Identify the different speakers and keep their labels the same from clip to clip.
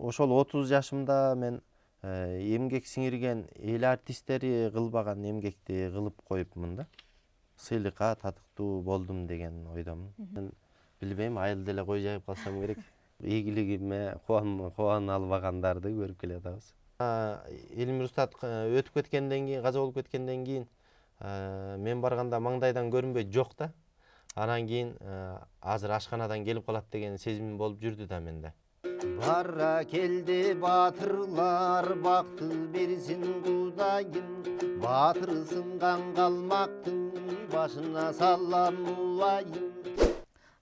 Speaker 1: ошол 30 жашымда мен эмгек сиңирген эл артисттери кылбаган эмгекти кылып коюпмун да. Сыйлыкка татыктуу болдум деген ойдомун. Мен билбейм, айыл деле кой жайып калсам керек. Ийгилигиме кубана албагандарды көрүп келатабыз. Элмир Устат өтүп кеткенден кийин, каза болуп кеткенден кийин мен барганда маңдайдан көрүнбөйт жок да. Анан кийин азыр ашканадан келип калат деген сезим болуп жүрдү да менде. Бара келди батырлар, бакты берсин Кудайым. Батыр сынган калмактын башына салам улайым.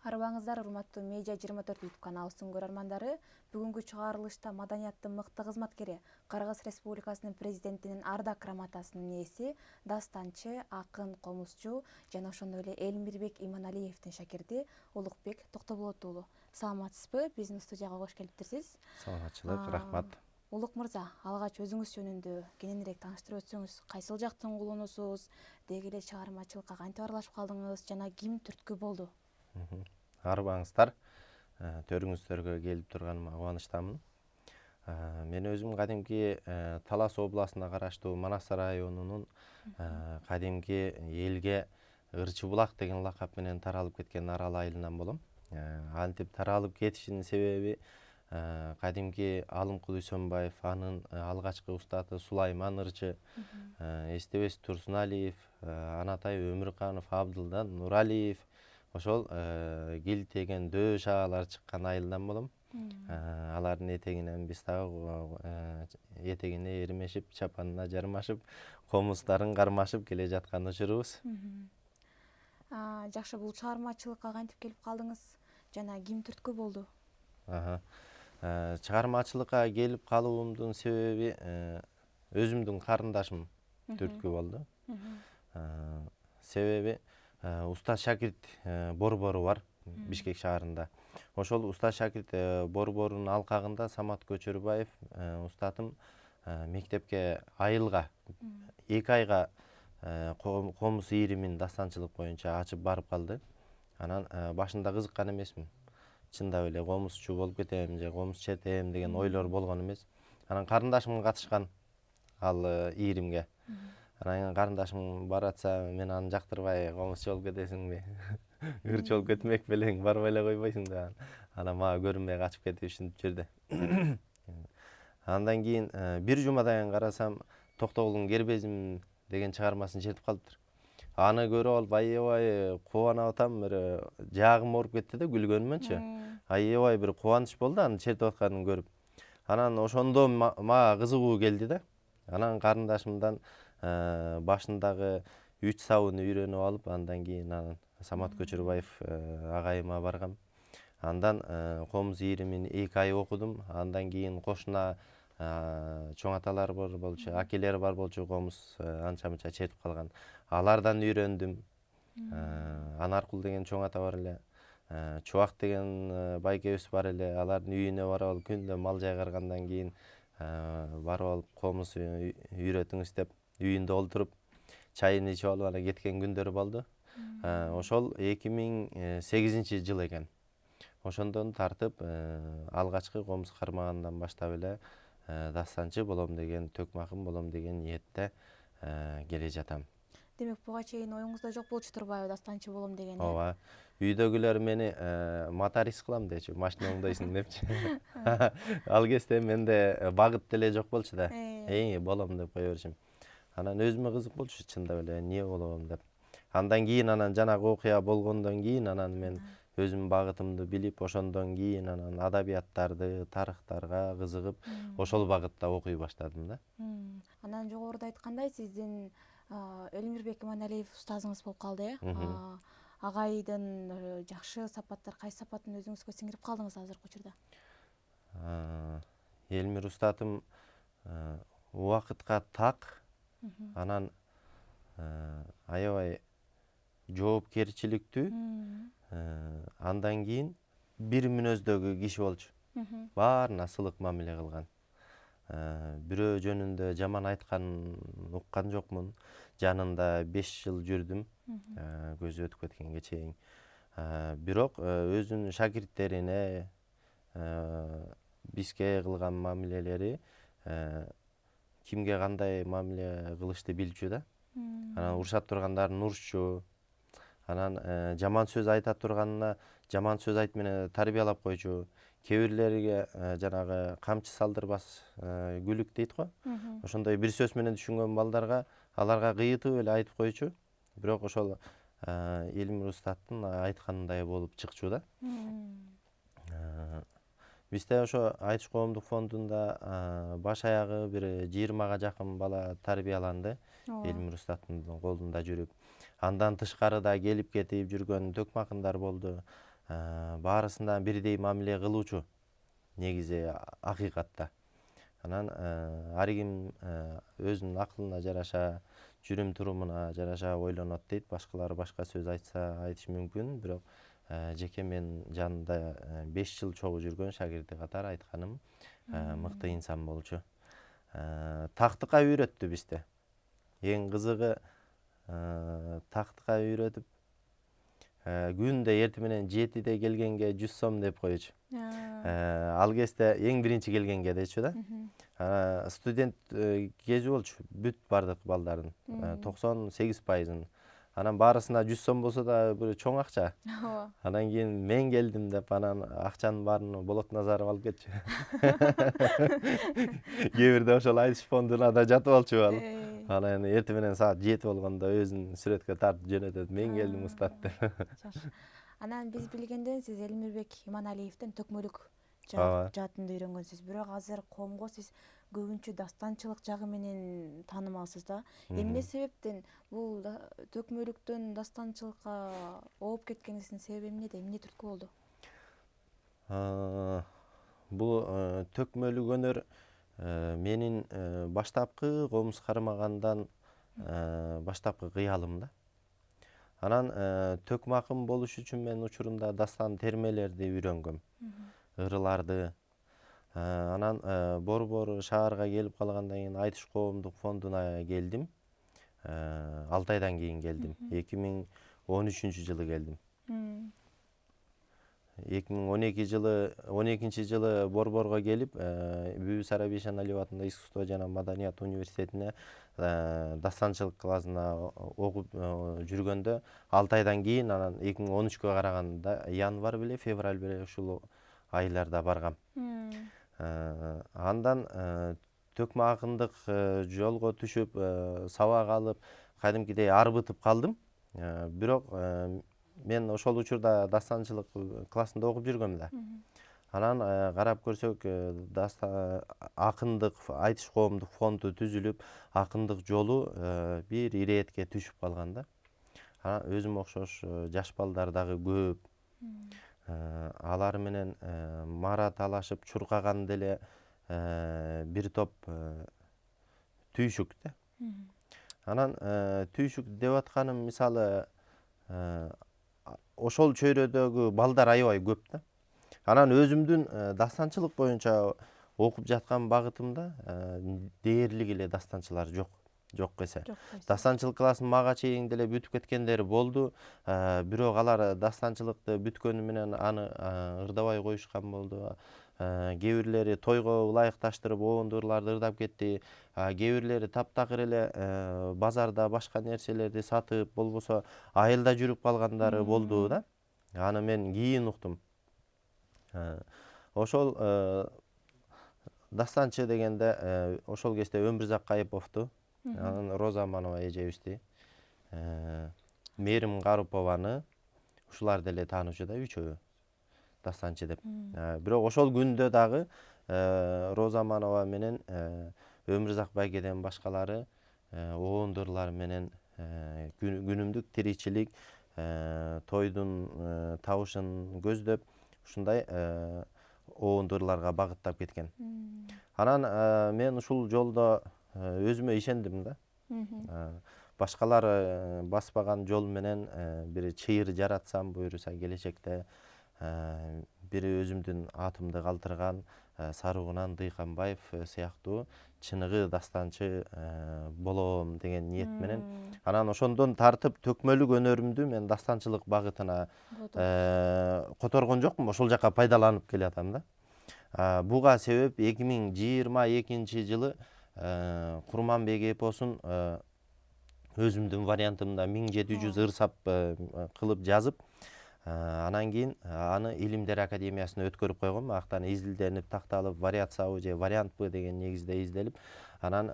Speaker 2: Арбаңыздар, урматтуу Медиа 24 YouTube каналыбыздын көрөрмандары, бүгүнкү чыгарылышта маданияттын мыкты кызматкери, Кыргыз Республикасынын президентинин Ардак грамотасынын ээси, дастанчы, акын, комузчу жана ошондой эле Элмирбек Иманалиевдин шакирти Улукбек Токтоболот уулу. Саламатсызбы? Биздин студияга кош келиптирсиз.
Speaker 1: Саламатчылык, рахмат.
Speaker 2: Улук мырза, алгач өзүңүз жөнүндө кененирээк тааныштырып өтсөңүз, кайсыл жактын кулунусуз, деги эле чыгармачылыкка кантип аралашып калдыңыз жана ким түрткү болду?
Speaker 1: Арбаңыздар, төрүңүздөргө келип турганыма кубанычтамын. Мен өзүм кадимки Талас областына караштуу Манас районунун кадимки элге Ырчы булак деген лакап менен таралып кеткен арал айылынан болом. Антип таралып кетишинин себеби кадимки Алымкул Үсөнбаев, анын алгачкы устаты Сулайман Ырчы, Эстебес Турсуналиев, Анатай Өмүрканов, Абдылдан Нуралиев, ошол килтеген дөө шагалар чыккан айылдан болом. Алардын этегинен биз дагы этегине эрмешип, чапанына жармашып, комуздарын кармашып келе жаткан учурубуз.
Speaker 2: Жакшы, бул чыгармачылыкка кантип келип калдыңыз жана ким түрткү болду?
Speaker 1: Чыгармачылыкка келип калуумдун себеби өзүмдүн карындашым түрткү болду. Себеби уста шакирт борбору бар Бишкек шаарында. Ошол уста шакирт борборунун алкагында Самат Көчөрбаев устатым мектепке айылга 2 айга комуз ийримин дастанчылык боюнча ачып барып калды. Анан башында кызыккан эмесмин. Чындап эле комузчу болуп кетем же комуз чертем деген ойлор болгон эмес. Анан карындашым катышкан ал ийримге. Анан карындашым баратса, мен аны жактырбай, комузчу болуп кетесиңби? Ырчы болуп кетмек белең, барбай эле койбойсуң деп. Анан мага көрүнбөй качып кетип ушинтип жүрдү. Андан кийин бир жумадан кийин карасам, Токтогулдун кербезим деген чыгармасын чертип калыптыр. Аны көрүп алып, аябай кубанып атам, бир жаагым ооруп кетти да күлгөнүмөнчү. Аябай бир кубаныч болду аны чертип атканын көрүп. Анан ошондо мага кызыгуу келди да. Анан карындашымдан башындагы 3 сабыны үйрөнүп алып, андан кийин анан Самат Көчөрбаев агайыма баргам. Андан комуз ийримин 2 ай окудум. Андан кийин кошуна чоң аталар бар болчу, акелер бар болчу, комуз анча-мынча чертип калган. Алардан үйрөндүм. Анаркул деген чоң ата бар эле. Чубак деген байкебиз бар эле. Алардын үйүнө барып алып, күндө мал жайгаргандан кийин барып алып комуз үйрөтүңүз деп үйүндө олтуруп чайын ичип алып ана кеткен күндөрү болду. Ошол 2008-жыл экен. Ошондон тартып алгачкы комуз кармагандан баштап эле дастанчы болом деген, төкмакым болом деген ниетте келе жатам.
Speaker 2: Демек, буга чейин оюңузда жок болчу турбайбы дастанчы болом деген?
Speaker 1: Ооба. Үйдөгүлөр мени моторист кылам дечү, машина оңдойсуң депчи. Ал кезде менде багыт деле жок болчу да. Болом деп кое берчүм. Анан өзүмө кызык болчу, чындап эле эмне болом деп. Андан кийин анан жанагы окуя болгондон кийин анан мен өзүмдүн багытымды билип, ошондон кийин анан адабияттарды, тарыхтарга кызыгып, ошол багытта окуй баштадым да.
Speaker 2: Анан жогоруда айткандай, сиздин Элмирбек Иманалиев устазыңыз болуп калды, Агайдын жакшы сапаттар, кайсы сапатын өзүңүзгө сиңирип калдыңыз азыркы учурда?
Speaker 1: Элмир устатым убакытка так, анан аябай жоопкерчиликтүү, андан кийин бир мүнөздөгү киши болчу. Баарына сылык мамиле кылган. Бирөө жөнүндө жаман айтканын уккан жокмун. Жанында 5 жыл жүрдүм, көзү өтүп кеткенге чейин. Бирок өзүнүн шакирттерине, бизге кылган мамилелери кимге кандай мамиле кылышты билчү да. Анан урушат тургандарын урушчу. Анан жаман сөз айта турганына жаман сөз айтып менен тарбиялап койчу. Кээ бирлерге жанагы камчы салдырбас күлүк дейт го. Ошондой бир сөз менен түшүнгөн балдарга аларга кыйытып эле айтып койчу. Бирок ошол Элмир Устаттын айтканындай болуп чыкчу да. Бизде ошо Айтыш коомдук фондунда баш аягы бир 20га жакын бала тарбияланды. Элмир Устаттын колунда жүрүп. Андан тышкары да келип кетип жүргөн төкмө акындар болду. Баарысынан бирдей мамиле кылуучу негизи акыйкатта. Анан ар ким өзүнүн акылына жараша, жүрүм турумуна жараша ойлонот дейт. Башкалар башка сөз айтса айтышы мүмкүн, бирок жеке мен жанында 5 жыл чогуу жүргөн шагирди катары айтканым мыкты инсан болчу. Тактыкка үйрөттү бизде. Эң кызыгы тактыкка үйрөтүп күндө эртең менен 7-де келгенге 100 сом деп койчу. Ал кезде эң биринчи келгенге дечү да. Студент кези болчу бүт бардык балдардын 98%. Анан баарысына 100 сом болсо да бир чоң акча. Анан кийин мен келдим деп анан акчанын баарын Болот Назаров алып кетчү. Кээ бирде ошол Айтыш фондуна да жатып алчу ал. Анан эртең менен саат 7 болгондо өзүн сүрөткө тартып жөнөтөт. Мен келдим устат деп.
Speaker 2: Анан биз билгенден сиз Элмирбек Иманалиевден төкмөлүк жаатында үйрөнгөнсүз. Бирок азыр коомго сиз көбүнчө дастанчылык жагы менен таанымалсыз да. Эмне себептен бул төкмөлүктөн дастанчылыкка ооп кеткениңиздин себеби эмнеде? Эмне түрткү болду?
Speaker 1: Бул төкмөлүк өнөр менин баштапкы комуз кармагандан баштапкы кыялым да. Анан төкмө акын болуш үчүн мен учурунда дастан термелерди үйрөнгөм. Ырыларды. Анан Борбор шаарга келип калгандан кийин Айтыш коомдук фондуна келдим. 6 айдан кийин келдим. 2013-жылы келдим. 2012-жылы Борборго келип, Бүбү Сарабий Шаналиева атындагы искусство жана маданият университетине дастанчылык классына окуп жүргөндө 6 айдан кийин анан 2013-кө караганда январь беле, февраль беле ушул айларда баргам. Андан төкмө акындык жолго түшүп, сабак алып, кадимкидей арбытып калдым. Бирок мен ошол учурда дастанчылык классында окуп жүргөм да. Анан карап көрсөк, акындык Айтыш коомдук фонду түзүлүп, акындык жолу бир иретке түшүп калган да. Анан өзүмө окшош жаш балдар дагы көп. Алар менен мараталашып чуркаган деле бир топ түйшүк да. Анан түйшүк деп атканым мисалы ошол чөйрөдөгү балдар аябай көп да. Анан өзүмдүн дастанчылык боюнча окуп жаткан багытымда дээрлик эле дастанчылар жок эсе. Дастанчылык классын мага чейин деле бүтүп кеткендери болду. Бирок алар дастанчылыкты бүткөнү менен аны ырдабай коюшкан болду. Кээ бирлери тойго ылайыкташтырып оондурларды ырдап кетти. Кээ бирлери таптакыр эле базарда башка нерселерди сатып, болбосо айылда жүрүп калгандары болду да. Аны мен кийин уктум. Ошол дастанчы дегенде ошол кезде Өмүрзак Кайыповду, анан Роза Аманова эжебизди, Мээрим Карыпованы ушулар деле таанычу да, үчөө дастанчы деп. Бирок ошол күндө дагы Роза Аманова менен Өмүрзак Байгеден башкалары оондурлар менен күнүмдүк тиричилик, тойдун табышын көздөп, ушундай оондурларга багыттап кеткен. Анан мен ушул жолдо өзүмө ишендим да. Башкалар баспаган жол менен бир чыйыр жаратсам буюрса келечекте, бири өзүмдүн атымды калтырган Сарыгунан Дыйканбаев сыяктуу чыныгы дастанчы болом деген ниет менен. Анан ошондон тартып төкмөлүк өнөрүмдү мен дастанчылык багытына которгон жокмун, ошол жака пайдаланып келатам да. Буга себеп 2022 жылы Курманбек эпосун өзүмдүн вариантымда 1700 ырсап кылып жазып, анан кийин аны Илимдер академиясына өткөрүп койгом. Актан изилденип, такталып, вариациябы же вариантпы деген негизде изделип, анан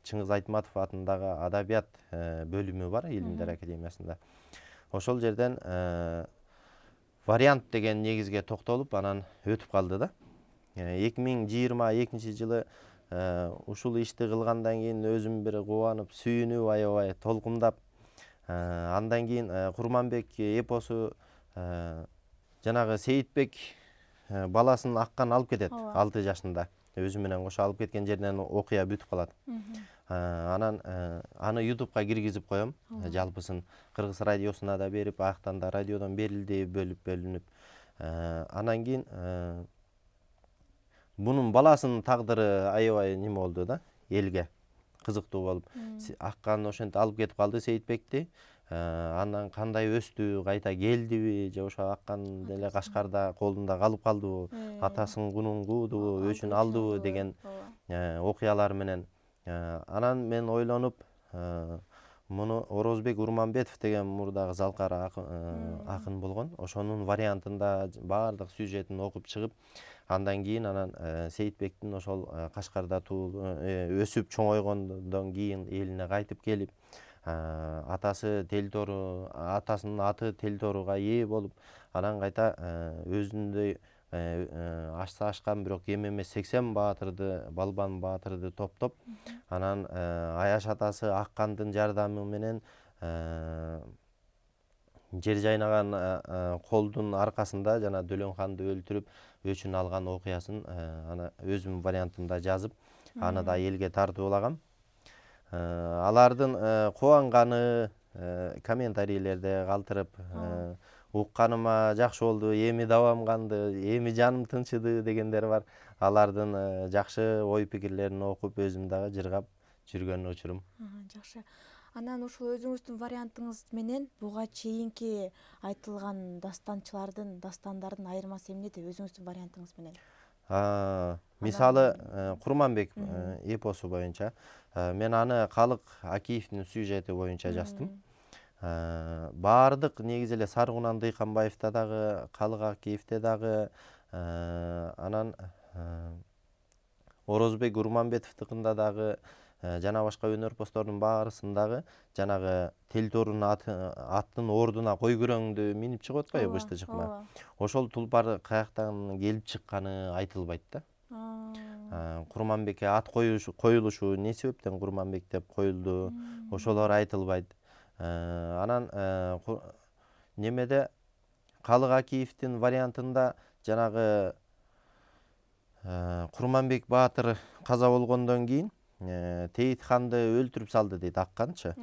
Speaker 1: Чыңгыз Айтматов атындагы адабият бөлүмү бар Илимдер академиясында. Ошол жерден вариант деген негизге токтолуп, анан өтүп калды да. 2022 жылы ушул ишти кылгандан кийин өзүм бир кубанып, сүйүнүп, аябай толкундап, андан кийин Курманбек эпосу жанагы Сейитбек баласын аккан алып кетет 6 жашында. Өзү менен кошо алып кеткен жеринен окуя бүтүп калат. Анан аны YouTube'га киргизип коем, жалпысын Кыргыз радиосуна да берип, аяктан да радиодон берилди, бөлүнүп. Анан кийин бунун баласынын тагдыры аябай неме болду да, элге кызыктуу болуп. Аккан ошентип алып кетип калды Сейитбекти. Андан кандай өстү, кайта келдиби, же ошо аккан деле Кашкарда колунда калып калдыбы, атасынын кунун куудубу, өчүн алдыбы деген окуялар менен. Анан мен ойлонуп, муну Орозбек Урманбетов деген мурдагы залкар акын болгон. Ошонун вариантында баардык сюжетин окуп чыгып, андан кийин анан Сейитбектин ошол Кашкарда өсүп чоңойгондон кийин элине кайтып келип, атасы Телтору, атасынын аты Телторуга ээ болуп, анан кайта өзүндөй ашса ашкан, бирок кем эмес 80 баатырды, балбан баатырды топтоп, анан Аяш атасы Аккандын жардамы менен жер жайнаган колдун аркасында жана Дөлөнханды өлтүрүп өчүн алган окуясын аны өзүм вариантымда жазып, аны да элге тартуулагам. Алардын кубанганы комментарийлерде калтырып, укканыма жакшы болду, эми дабам канды, эми жаным тынчыды дегендер бар. Алардын жакшы ой пикирлерин окуп, өзүм дагы жыргап жүргөн учурум.
Speaker 2: Жакшы. Анан ушул өзүңүздүн вариантыңыз менен буга чейинки айтылган дастандардын айырмасы эмнеде өзүңүздүн вариантыңыз менен?
Speaker 1: Мисалы, Курманбек эпосу боюнча мен аны Калык Акиевдин сюжети боюнча жаздым. Баардык негизи эле Саргунан Дыйканбаевда дагы, Калык Акиевде дагы, анан Орозбек Урманбетовдукунда дагы, жана башка өнөрпоздордун баарысындагы жанагы Телторунун аттын ордуна кой күрөңдү минип чыгып атпайбы бышты чыкма. Ошол тулпар каяктан келип чыкканы айтылбайт да. Курманбекке ат коюлушу эмне себептен Курманбек деп коюлду, ошолор айтылбайт. Анан немеде Калык Акиевдин вариантында жанагы Курманбек баатыр каза болгондон кийин Тейит ханды өлтүрүп салды дейт Акканчы.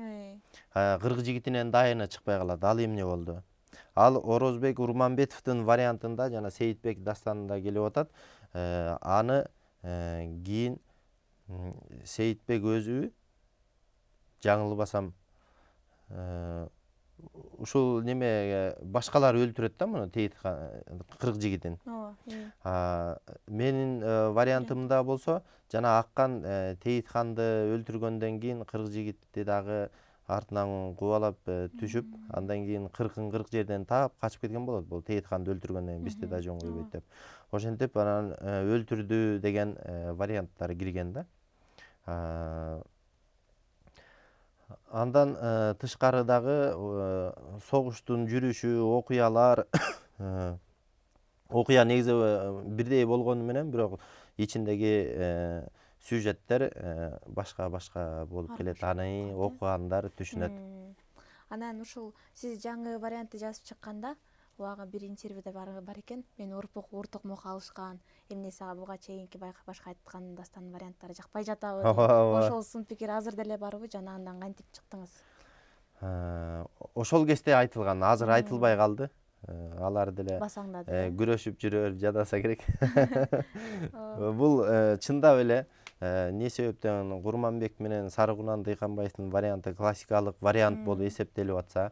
Speaker 1: Кыргыз жигитинен дайыны чыкпай калат. Ал эмне болду? Ал Орозбек Урманбетовдун вариантында жана Сейитбек дастанында келип атат. Аны кийин Сейитбек өзү жаңылбасам ушул неме башкалар өлтүрөт да муну Тейит кыргыз жигитин. Менин вариантымда болсо жана Аккан Тейит ханды өлтүргөндөн кийин кыргыз жигитти дагы артынан кубалап түшүп, андан кийин 40 жерден таап качып кеткен болот. Бул Тейит ханды өлтүргөндөн кийин бизде да жөн койбойт деп. Ошентип анан өлтүрдү деген варианттар кирген да. Андан тышкары дагы согуштун жүрүшү, окуялар, окуя негизи бирдей болгону менен, бирок ичиндеги сюжеттер башка болуп келет. Аны окугандар түшүнөт.
Speaker 2: Анан ушул сиз жаңы вариантты жазып чыкканда, буга бир интервьюда бар экен. Мен ортокмо калышкан, эмне сага буга чейинки башка айткан дастан варианттары жакпай жатабы деп. Ошол сын пикир азыр деле барбы жана андан кантип чыктыңыз?
Speaker 1: Ошол кезде айтылган, азыр айтылбай калды. Алар деле
Speaker 2: басаңдады.
Speaker 1: Күрөшүп жүрө жадаса керек. Бул чындап эле эмне себептен Курманбек менен Саргунан Дыйканбаевдин варианты классикалык вариант болуп эсептелип атса,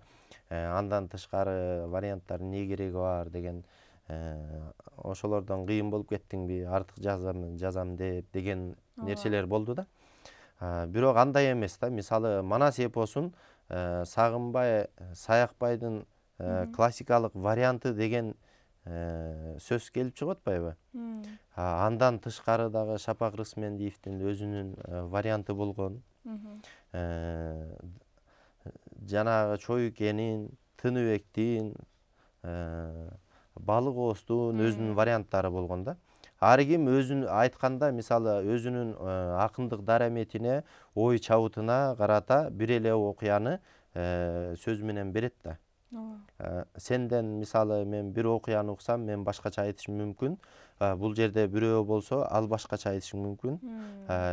Speaker 1: андан тышкары варианттар эмне кереги бар деген ошолордон кыйын болуп кеттиңби, артык жазам деп деген нерселер болду да. Бирок андай эмес да. Мисалы Манас эпосун Сагынбай Саякбайдын классикалык варианты деген сөз келип чыгып атпайбы? Андан тышкары дагы Шапак Рысмендиевдин өзүнүн варианты болгон. Жанагы Чоюкенин, Тыныбектин, Балык Оостун өзүнүн варианттары болгон да. Ар ким өзүн айтканда, мисалы өзүнүн акындык дараметине, ой чабытына карата бир эле окуяны сөз менен берет да. Сенден мисалы мен бир окуяны уксам, мен башкача айтышым мүмкүн. Бул жерде бирөө болсо, ал башкача айтышы мүмкүн.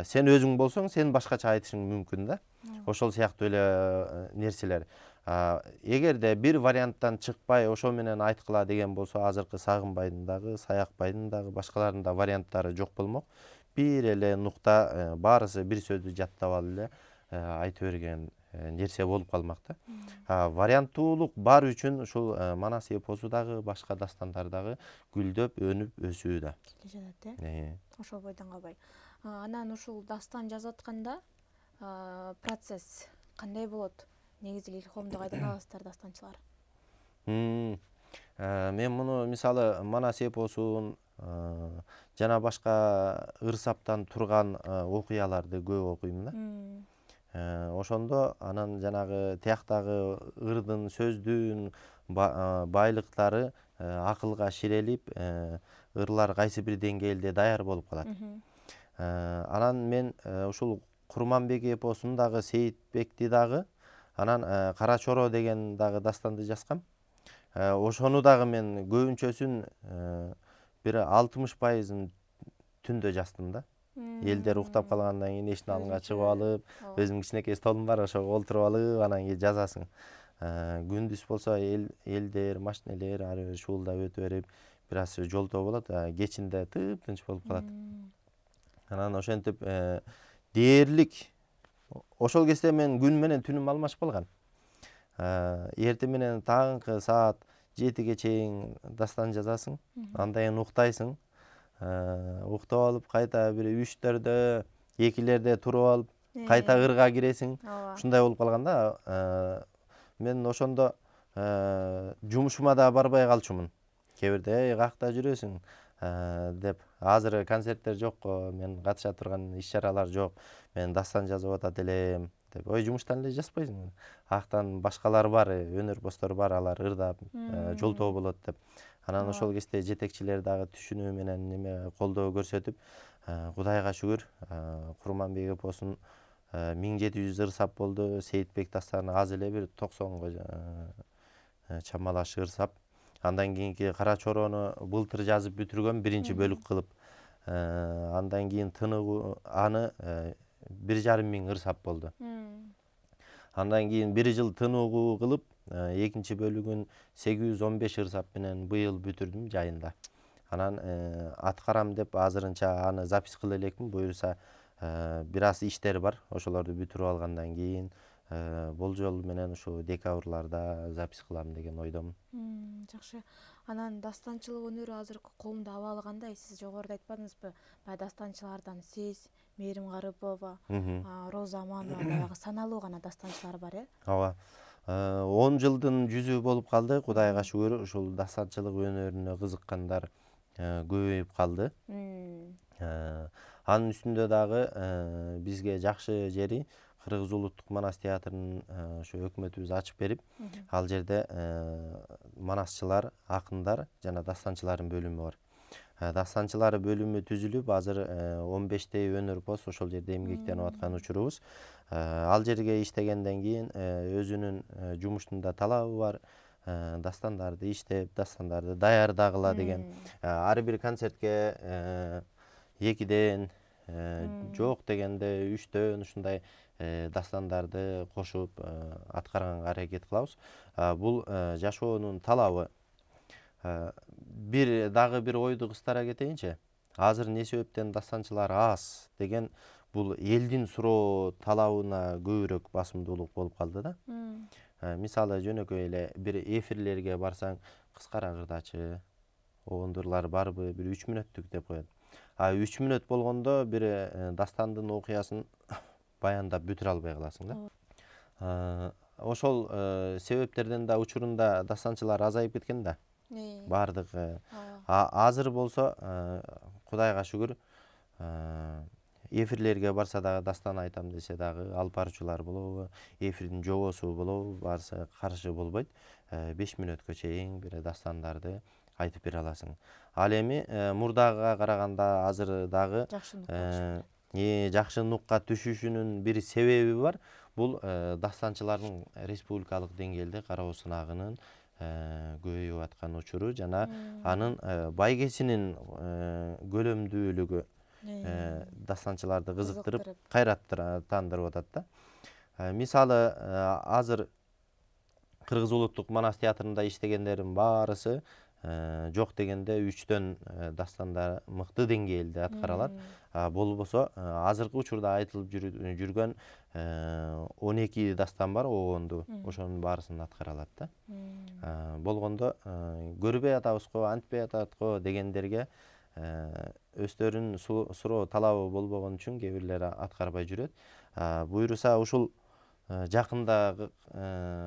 Speaker 1: Сен өзүң болсоң, сен башкача айтышың мүмкүн да. Ошол сыяктуу эле нерселер. Эгерде бир варианттан чыкпай ошо менен айткыла деген болсо, азыркы Сагынбайдын дагы, Саякбайдын дагы, башкалардын да варианттары жок болмок. Бир эле нукта, баарысы бир сөздү жаттап алып эле айта берген нерсе болуп калмак да. Варианттуулук бар үчүн ушул Манас эпосу дагы, башка дастандар дагы гүлдөп, өнүп, өсүүдө.
Speaker 2: Келе жатат, ошол бойдон калбай. Анан ушул дастан жазып атканда процесс кандай болот? Негизи илхомду кайдан аласыздар, дастанчылар?
Speaker 1: Мен муну мисалы Манас эпосун жана башка ырсаптан турган окуяларды көп окуйм да. Ошондо анан жанагы тияктагы ырдын, сөздүн байлыктары акылга ширелип, ырлар кайсы бир деңгээлде даяр болуп калат. Анан мен ушул Курманбек эпосун дагы, Сейитбекти дагы, анан Кара Чоро деген дагы дастанды жазгам. Ошону дагы мен көбүнчөсүн бир 60% түндө жаздым да. Элдер уктап калгандан кийин эшиктин алдына чыгып алып, өзүмдүн кичинекей столум бар, ошого олтуруп алып, анан кийин жазасың. Күндүз болсо элдер, машинелер ары бери шуулдап өтө берип, бир аз жолтоо болот, кечинде тыптынч болуп калат. Анан ошентип дээрлик ошол кезде мен күн менен түнүм алмашып калган. Эртең менен таңкы саат 7ге чейин дастан жазасың, андан кийин уктайсың. Уктап алып, кайта бир 3-төрдө, 2-лерде туруп алып, кайта ырга киресиң. Ушундай болуп калган да. Мен ошондо жумушума да барбай калчумун. Кээ бирде каякта жүрөсүң деп, азыр концерттер жокко, мен катыша турган иш-чаралар жок, мен дастан жазып атат элем деп. Ой, жумуштан эле жазбайсың. Аяктан башкалар бар, өнөрпоздор бар, алар ырдап, жолтоо болот деп. Анан ошол кезде жетекчилер дагы түшүнүү менен неме колдоо көрсөтүп, Кудайга шүгүр, Курманбек эпосун 1700 ырсап болду. Сейитбек дастаны аз эле бир 90го чамалаш ырсап. Андан кийинки Кара Чорону былтыр жазып бүтүргөм, биринчи бөлүк кылып. Андан кийин Тыныгуу аны 1,5 миң ырсап болду. Андан кийин 1 жыл Тыныгуу кылып, экинчи бөлүгүн 815 ырсап менен быйыл бүтүрдүм жайында. Анан аткарам деп азырынча аны запись кыла элекмин. Буюрса бир аз иштер бар. Ошолорду бүтүрүп алгандан кийин болжол менен ушу декабрларда запись кылам деген ойдомун.
Speaker 2: Жакшы. Анан дастанчылык өнөрү азыркы коомдо абалы кандай? Сиз жогоруда айтпадыңызбы? Баягы дастанчылардан сиз, Мээрим Гарыпова, Роза Аманова, баягы саналуу гана дастанчылар бар,
Speaker 1: Ооба. 10 жылдын жүзү болуп калды. Кудайга шүгүр, ушул дастанчылык өнөрүнө кызыккандар көбөйүп калды. Анын үстүндө дагы бизге жакшы жери Кыргыз улуттук Манас театрынын ошо өкмөтүбүз ачып берип, ал жерде манасчылар, акындар жана дастанчылардын бөлүмү бар. Дастанчылар бөлүмү түзүлүп, азыр 15 өнөрпоз ошол жерде эмгектенип аткан учурубуз. Ал жерге иштегенден кийин өзүнүн жумушунда талабы бар. Дастандарды иштеп, дастандарды даярдагыла деген. Ар бир концертке 2ден, жок дегенде 3дөн ушундай дастандарды кошуп аткарганга аракет кылабыз. Бул жашоонун талабы. Дагы бир ойду кыстара кетейинчи. Азыр эмне себептен дастанчылар аз деген, бул элдин суроо талабына көбүрөөк басымдуулук болуп калды да. Мисалы жөнөкөй эле бир эфирлерге барсаң, кыскара кырдачы, оңдурлар барбы, бир 3 мүнөттүк деп коет. 3 мүнөт болгондо бир дастандын окуясын баяндап бүтүрө албай каласың да. Ошол себептерден да учурунда дастанчылар азайып кеткен да. Бардык. Азыр болсо Кудайга шүгүр, эфирлерге барса дагы дастан айтам десе дагы алып баруучулар болобу, эфирдин жобосу болобу, барса каршы болбойт. 5 мүнөткө чейин бир дастандарды айтып бере аласың. Ал эми мурдага караганда азыр дагы жакшы нукка түшүшүнүн бир себеби бар. Бул дастанчылардын республикалык деңгээлде кароо сынагынын көбөйүп аткан учуру жана анын байгесинин көлөмдүүлүгү дастанчыларды кызыктырып, кайраттандырып атат да. Мисалы, азыр Кыргыз улуттук манас театрында иштегендердин баарысы жок дегенде 3төн дастанда мыкты деңгээлде аткара алат. Болбосо азыркы учурда айтылып жүргөн 12 дастан бар огонду, ошонун баарысын аткара алат да. Болгондо көрбөй атабызго, антпей атабызго дегендерге өздөрүнүн суроо талабы болбогон үчүн кээ бирлери аткарбай жүрөт. Буюрса ушул жакында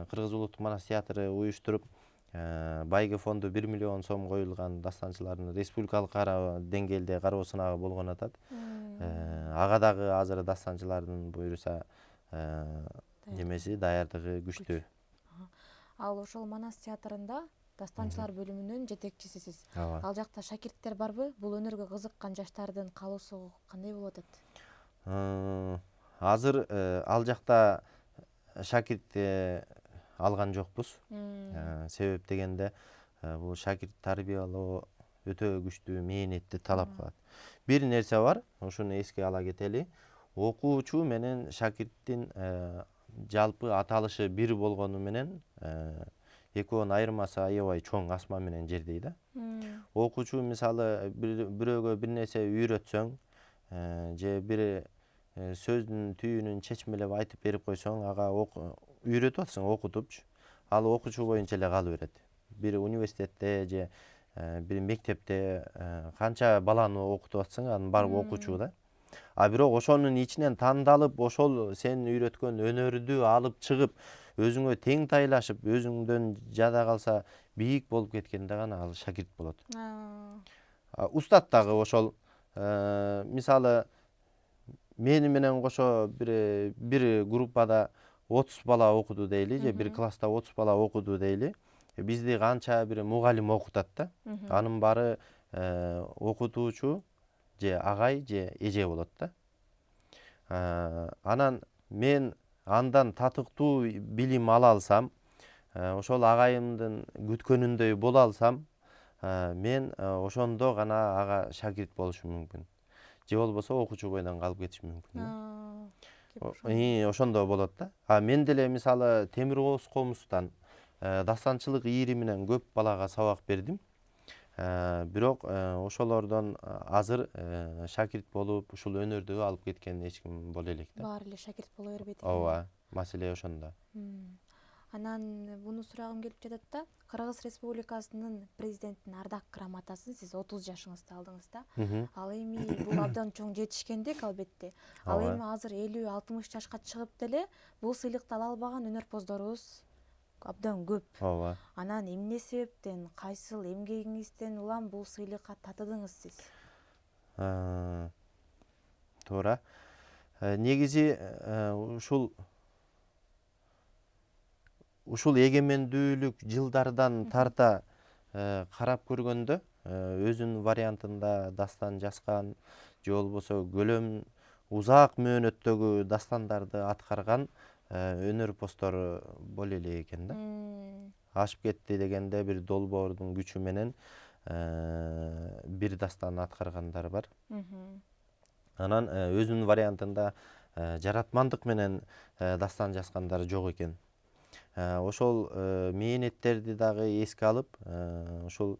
Speaker 1: Кыргыз улуттук манас театры уюштуруп байге фонду 1 миллион сом коюлган дастанчылардын республикалык деңгээлде кароо сынагы болгон атат. Ага дагы азыр дастанчылардын буюрса немеси даярдыгы күчтүү.
Speaker 2: Ал ошол манас театрында дастанчылар бөлүмүнүн жетекчисисиз. Ал жакта шакирттер барбы? Бул өнөргө кызыккан жаштардын каалоосу кандай болуп атат?
Speaker 1: Азыр ал жакта шакирт алган жокпуз. Себеп дегенде бул шакирт тарбиялоо өтө күчтүү мээнетти талап кылат. Бир нерсе бар, ошону эске ала кетели. Окуучу менен шакирттин жалпы аталышы бир болгону менен экөөнүн айырмасы аябай чоң, асман менен жердей да. Окуучу мисалы бирөөгө бир нерсе үйрөтсөң, же бир сөздүн түйүнүн чечмелеп айтып берип койсоң, ага үйрөтүп атсың, окутупчу. Ал окуучу боюнча эле кала берет. Бир университетте же бир мектепте канча баланы окутуп атсың, анын баары окуучу да. Бирок ошонун ичинен тандалып, ошол сен үйрөткөн өнөрдү алып чыгып, өзүңө тең тайлашып, өзүңдөн жада калса бийик болуп кеткенде гана ал шакирт болот. Устат дагы ошол. Мисалы, мени менен кошо бир группада 30 бала окуду дейли, же бир класста 30 бала окуду дейли. Бизди канча бир мугалим окутат да. Анын баары окутуучу же агай же эже болот да. Анан мен андан татыктуу билим ала алсам, ошол агайымдын күткөнүндөй боло алсам, мен ошондо гана ага шакирт болушум мүмкүн. Же болбосо окуучу бойдон калып кетишим мүмкүн. Ошондо болот да. Мен деле мисалы Темир Кооз комуздан дастанчылык ийри менен көп балага сабак бердим. Бирок ошолордон азыр шакирт болуп, ушул өнөрдү алып кеткен эч ким боло элек да.
Speaker 2: Баары эле шакирт боло бербейт.
Speaker 1: Ооба, маселе ошондо.
Speaker 2: Анан муну сурагым келип жатат да. Кыргыз Республикасынын президентинин ардак грамотасын сиз 30 жашыңызда алдыңыз да. Ал эми бул абдан чоң жетишкендик албетте. Ал эми азыр 50-60 жашка чыгып деле бул сыйлыкты ала албаган өнөрпоздорубуз абдан көп.
Speaker 1: Ооба.
Speaker 2: Анан эмне себептен, кайсыл эмгегиңизден улам бул сыйлыкка татыдыңыз сиз?
Speaker 1: Туура. Негизи ушул эгемендүүлүк жылдардан тарта карап көргөндө, өзүнүн вариантында дастан жазган, же болбосо көлөм узак мөөнөттөгү дастандарды аткарган өнөрпоздор боло элек экен да. Ашып кетти дегенде бир долбоордун күчү менен бир дастан аткаргандар бар. Анан өзүнүн вариантында жаратмандык менен дастан жазгандар жок экен. Ошол мээнеттерди дагы эске алып, ошол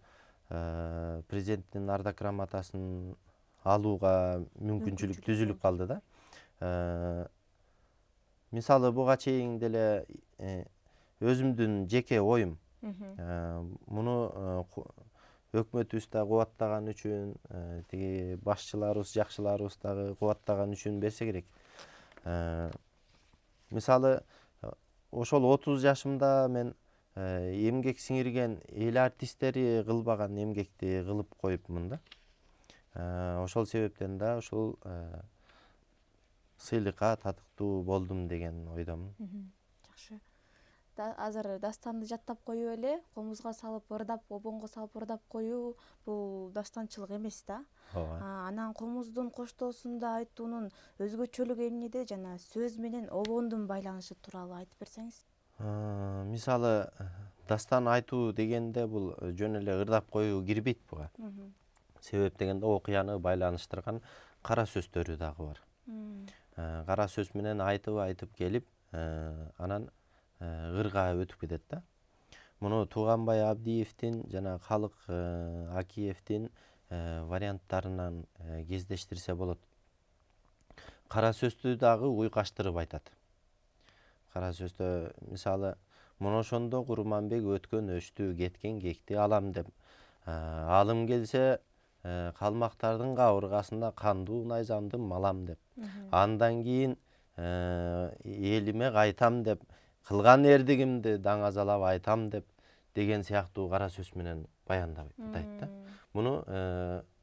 Speaker 1: президенттин ардак грамотасын алууга мүмкүнчүлүк түзүлүп калды да. Мисалы буга чейин деле өзүмдүн жеке оюм. Муну өкмөтүбүз да кубаттаган үчүн, тиги башчыларыбыз, жакшыларыбыз дагы кубаттаган үчүн берсе керек. Мисалы, ошол 30 жашымда мен эмгек сиңирген эл артисттери кылбаган эмгекти кылып коюпмун да. Ошол себептен да ушул сыйлыкка татыктуу болдум деген ойдомун.
Speaker 2: Жакшы. Азыр дастанды жаттап коюу эле, комузга салып ырдап, обонго салып ырдап коюу бул дастанчылык эмес да.
Speaker 1: Ооба.
Speaker 2: Анан комуздун коштоосунда айтуунун өзгөчөлүгү эмнеде жана сөз менен обондун байланышы тууралуу айтып берсеңиз?
Speaker 1: Мисалы, дастан айтуу дегенде бул жөн эле ырдап коюу кирбейт буга. Себеп дегенде окуяны байланыштырган кара сөздөрү дагы бар. Кара сөз менен айтып келип, анан ырга өтүп кетет да. Муну Тууганбай Абдиевдин жана Калык Акиевдин варианттарынан кездештирсе болот. Кара сөздү дагы уйкаштырып айтат. Кара сөздө мисалы, муну ошондо Курманбек өткөн өчтү, кеткен кекти алам деп. Алым келсе, калмактардын кабыргасына кандуу найзамды малам деп. Андан кийин элиме кайтам деп, кылган эрдигимди даңазалап айтам деп деген сыяктуу кара сөз менен баяндап айтат да. Муну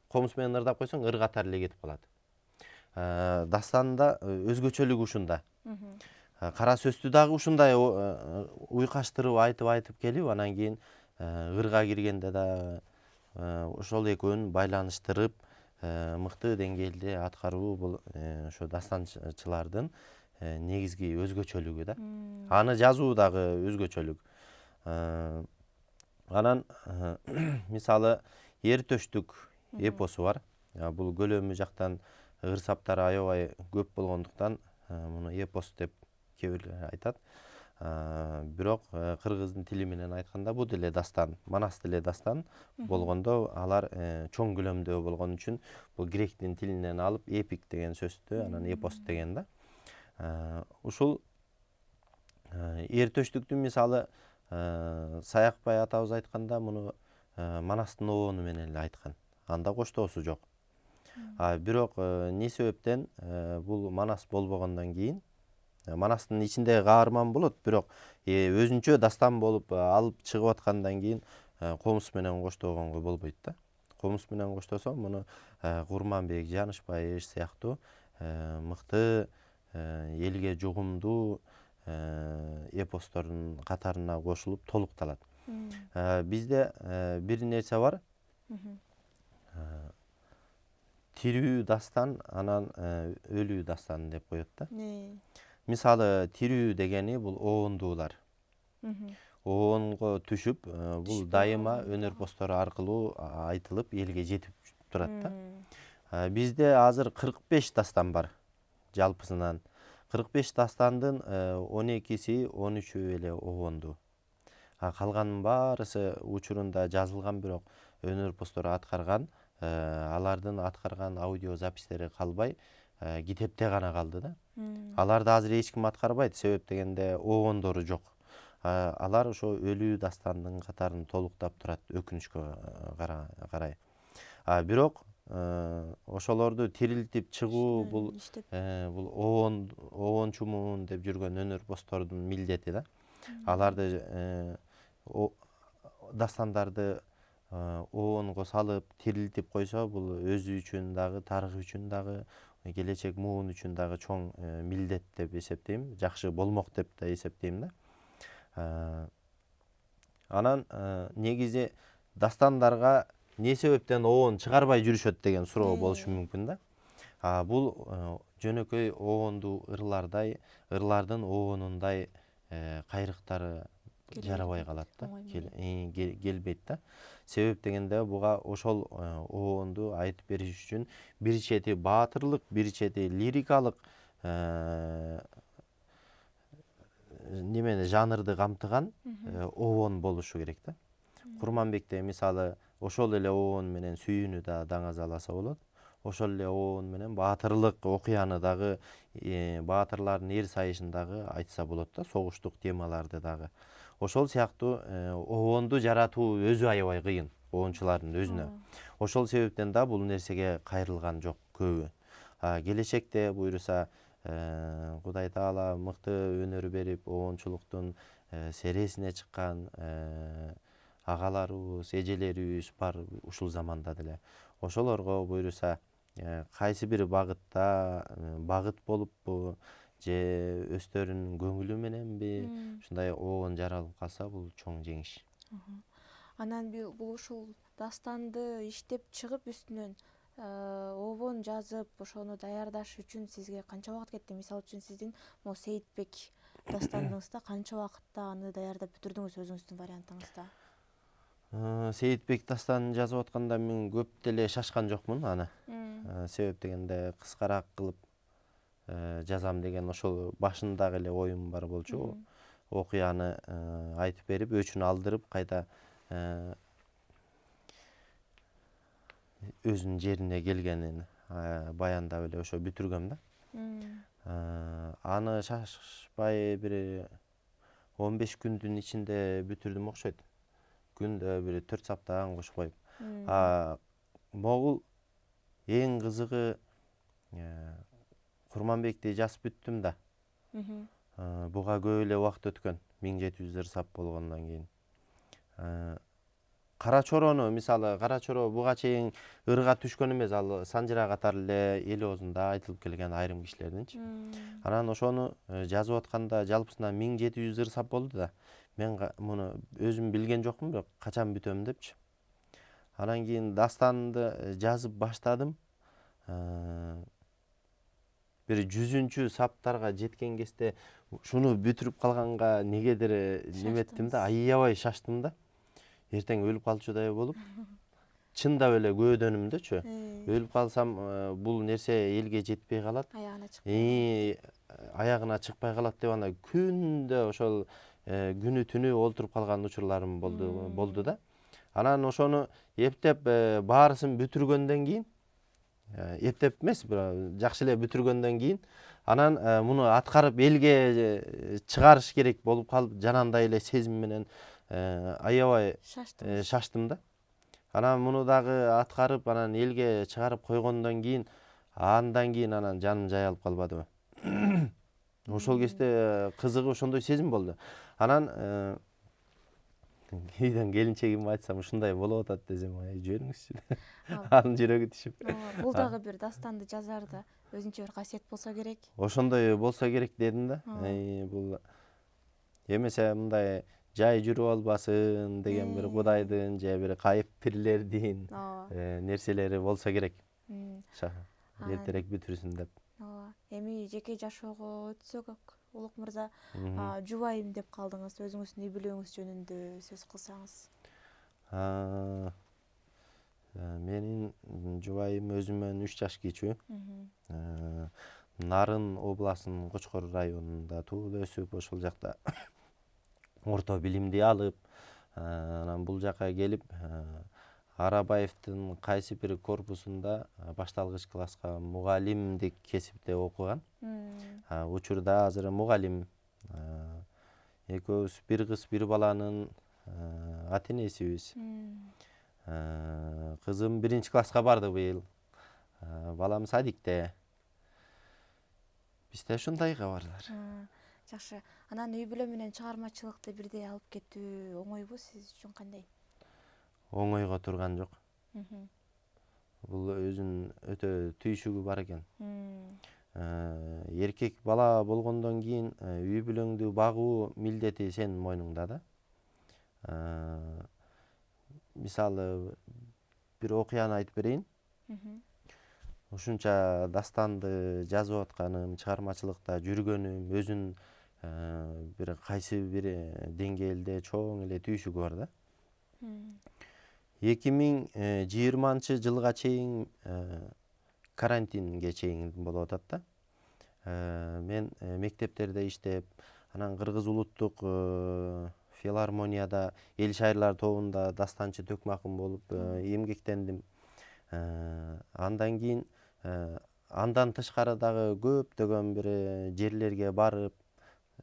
Speaker 1: комуз менен ырдап койсоң ыр катары эле кетип калат. Дастанда өзгөчөлүгү ушунда. Кара сөздү дагы ушундай уйкаштырып айтып келип, анан кийин ырга киргенде да ошол экөөнү байланыштырып мыкты деңгээлде аткаруу бул ошо дастанчылардын негизги өзгөчөлүгү да. Аны жазуу дагы өзгөчөлүк. Анан мисалы Эр төштүк эпосу бар. Бул көлөмү жактан ыр саптары аябай көп болгондуктан муну эпос деп кээ бирлер айтат. Бирок кыргыздын тили менен айтканда бул деле дастан, манас деле дастан болгондо алар чоң көлөмдө болгон үчүн бул гректин тилинен алып эпик деген сөздү анан эпос деген да. Ушул Эр төштүктү мисалы Саякбай атабыз айтканда муну манастын обону менен эле айткан. Анда коштоосу жок. Бирок эмне себептен бул манас болбогондон кийин манастын ичинде каарман болот, бирок өзүнчө дастан болуп алып чыгып аткандан кийин комуз менен коштогонго болбойт да. Комуз менен коштосо муну Курманбек, Жанышбай сыяктуу мыкты элге жугумдуу эпостордун катарына кошулуп толукталат. Бизде бир нерсе бар. Тирүү дастан, анан өлүү дастан деп коет да. Мисалы, тирүү дегени бул обондуулар. Обонго түшүп, бул дайыма өнөр-постору аркылуу айтылып, элге жетип турат да. Бизде азыр 45 дастан бар жалпысынан. 45 дастандын 12си, 13-ü эле обондуу. Калганын баарысы учурунда жазылган, бирок өнөр-постору аткарган, алардын аткарган аудио запистери калбай, китепте гана калды да. Аларды азыр эч ким аткарбайт, себеп дегенде обондору жок. Алар ошо өлүү дастандын катарын толуктап турат, өкүнүчкө карай. Бирок ошолорду тирилтип чыгуу бул обончумун деп жүргөн өнөр-постордун милдети да. Аларды дастандарды обонго салып тирилтип койсо, бул өзү үчүн дагы, тарых үчүн дагы, келечек муун үчүн дагы чоң милдет деп эсептейм, жакшы болмок деп да эсептейм да. Анан негизи дастандарга эмне себептен обон чыгарбай жүрүшөт деген суроо болушу мүмкүн да. Бул жөнөкөй обондуу ырлардай, ырлардын обонундай кайрыктары жарабай калат да, келбейт да. Себеп дегенде буга ошол обонду айтып бериш үчүн бир чети баатырлык, бир чети лирикалык немени жанрды камтыган обон болушу керек да. Курманбекте мисалы ошол эле обон менен сүйүүнү да даңазаласа болот. Ошол эле обон менен баатырлык окуяны дагы, баатырлардын эр сайышын дагы айтса болот да, согуштук темаларды дагы. Ошол сыяктуу обонду жаратуу өзү аябай кыйын. оончулардын өзүнө. Ошол себептен да бул нерсеге кайрылган жок көбү. Келечекте буюрса Кудай Таала мыкты өнөр берип, оончулуктун сересине чыккан агаларыбыз, эжелерибиз бар ушул заманда деле. Ошолорго буюрса кайсы бир багытта багыт болуппу же өздөрүнүн көңүлү мененби ушундай оон жаралып калса бул чоң жеңиш.
Speaker 2: Анан бул ушул дастанды иштеп чыгып үстүнөн обон жазып ошону даярдаш үчүн сизге канча убакыт кетти? Мисалы үчүн сиздин могу Сейитбек дастаныңызда канча убакытта аны даярдап бүтүрдүңүз өзүңүздүн вариантыңызда?
Speaker 1: Сейитбек дастанын жазып атканда мен көп деле шашкан жокмун аны. Себеп дегенде кыскараак кылып жазам деген ошол башындагы эле оюм бар болчу. Окуяны айтып берип, өчүн алдырып, кайта өзүнүн жерине келгенин баяндап эле ошо бүтүргөм да. Аны шашпай бир 15 күндүн ичинде бүтүрдүм окшойт. Күндө бир 4 саптаган кошуп коюп. Могул эң кызыгы Курманбекти жазып бүттүм да. Буга көп эле убакыт өткөн. 1700 сап болгондон кийин. Кара Чорону, мисалы, Кара Чоро буга чейин ырга түшкөн эмес, ал Санжыра катары эле эл оозунда айтылып келген айрым кишилердинчи. Анан ошону жазып атканда жалпысынан 1700 ыр сап болду да. Мен муну өзүм билген жокмун, бирок качан бүтөм депчи. Анан кийин дастанды жазып баштадым. Бир 100-чү саптарга жеткен кезде шуну бүтүрүп калганга негедир неметтим да, аябай шаштым да. Эртең өлүп калчудай болуп, чындап эле көөдөнүмдөчү. Өлүп калсам бул нерсе элге жетпей калат. Аягына чыкпай калат деп ана күндө ошол күнү түнү олтуруп калган учурларым болду да. Анан ошону эптеп баарысын бүтүргөндөн кийин, эптеп эмес, жакшы эле бүтүргөндөн кийин, анан муну аткарып элге чыгарыш керек болуп калып, жанагындай эле сезим менен аябай шаштым да. Анан муну дагы аткарып, анан элге чыгарып койгондон кийин, андан кийин анан жаным жай алып калбадыбы. Ошол кезде кызыгы ошондой сезим болду. Анан кийден келинчегиме айтсам, ушундай болуп атат десем, жибериңизчи. Анын жүрөгү түшүп.
Speaker 2: Бул дагы бир дастанды жазарда өзүнчө бир касиет болсо керек.
Speaker 1: Ошондой болсо керек дедим да. Бул эмесе мындай жай жүрүп албасын деген бир Кудайдын же бир кайып бирлердин нерселери болсо керек. Эртерээк бүтүрсүн деп.
Speaker 2: Эми жеке жашоого өтсөк, Улук мырза, жубайым деп калдыңыз. Өзүңүздүн үй бүлөңүз жөнүндө сөз кылсаңыз.
Speaker 1: Менин жубайым өзүмөн 3 жаш кичүү. Нарын областынын Кочкор районунда туулуп өсүп, ошол жакта орто билимди алып, анан бул жака келип, Арабаевдин кайсы бир корпусунда башталгыч класска мугалимдик кесипте окуган. Учурда азыр мугалим. Экөөбүз бир кыз, бир баланын ата энесибиз. Кызым 1-класска барды быйыл. Балам садикте. Бизде ушундай кабарлар.
Speaker 2: Жакшы. Анан үй бүлө менен чыгармачылыкты бирдей алып кетүү оңойбу сиз үчүн кандай?
Speaker 1: Оңойго турган жок. Бул өзүнүн өтө түйшүгү бар экен. Эркек бала болгондон кийин үй бүлөңдү багуу милдети сенин мойнуңда да. Мисалы, бир окуяны айтып берейин. Ушунча дастанды жазып атканым, чыгармачылыкта жүргөнүм, өзүнүн бир кайсы бир деңгээлде чоң эле түйшүгү бар да. 2020-жылга чейин карантинге чейин болуп атат да. Мен мектептерде иштеп, анан Кыргыз улуттук филармонияда эл шайырлар тобунда дастанчы төкмакым болуп эмгектендим. Андан кийин андан тышкары дагы көптөгөн бир жерлерге барып,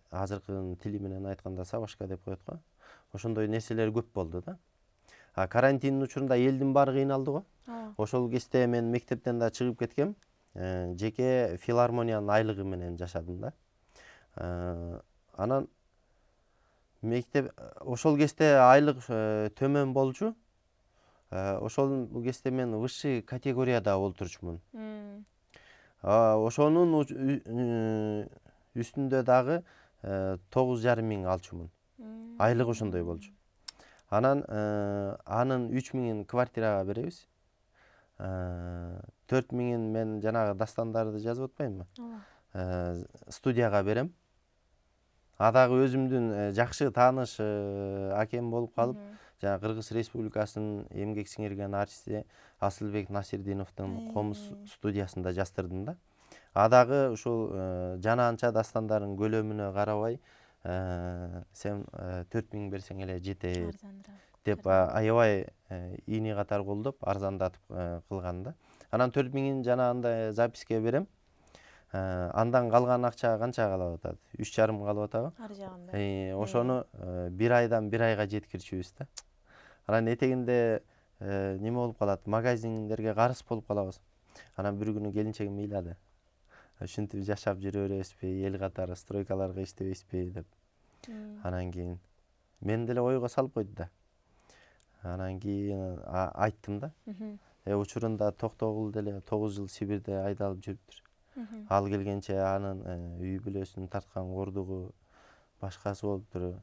Speaker 1: азыркы тили менен айтканда сабашка деп коет го. Ошондой нерселер көп болду да. Карантиндин учурунда элдин баары кыйналды го.
Speaker 2: Ооба.
Speaker 1: Ошол кезде мен мектептен да чыгып кеткем. Жеке филармониянын айлыгы менен жашадым да. Анан мектеп ошол кезде айлык төмөн болчу. Ошол кезде мен высший категорияда олтурчумун. Ошонун үстүндө дагы 9,5 миң алчумун. Айлык ошондой болчу. Анан анын 3 миңин квартирага беребиз. 4 миңин мен жанагы дастандарды жазып атпаймынбы?
Speaker 2: Ооба.
Speaker 1: Студияга берем. Дагы өзүмдүн жакшы тааныш акем болуп калып, жана Кыргыз Республикасынын эмгек сиңирген артисти Асылбек Насирдиновдун комуз студиясында жаздырдым да. Дагы ушул жанаанча дастандардын көлөмүнө карабай, сен 4 миң берсең эле жетет деп аябай ини катар колдоп, арзандатып кылган да. Анан 4 миңин жанагындай записке берем. Андан калган акча канча калып атат? 3,5 калып атабы?
Speaker 2: Ар жагында.
Speaker 1: Ошону 1 айдан 1 айга жеткирчүбүз да. Анан этегинде неме болуп калат, магазиндерге карыз болуп калабыз. Анан бир күнү келинчегим ыйлады. Ушинтип жашап жүрө беребизби, эл катары стройкаларга иштебейсизби деп. Анан кийин мен деле ойго салып койду да. Анан кийин айттым да. Учурунда Токтогул деле 9 жыл Сибирде айдалып жүрүптүр. Ал келгенче анын үй бүлөсүн тарткан кордугу башкасы болуптур.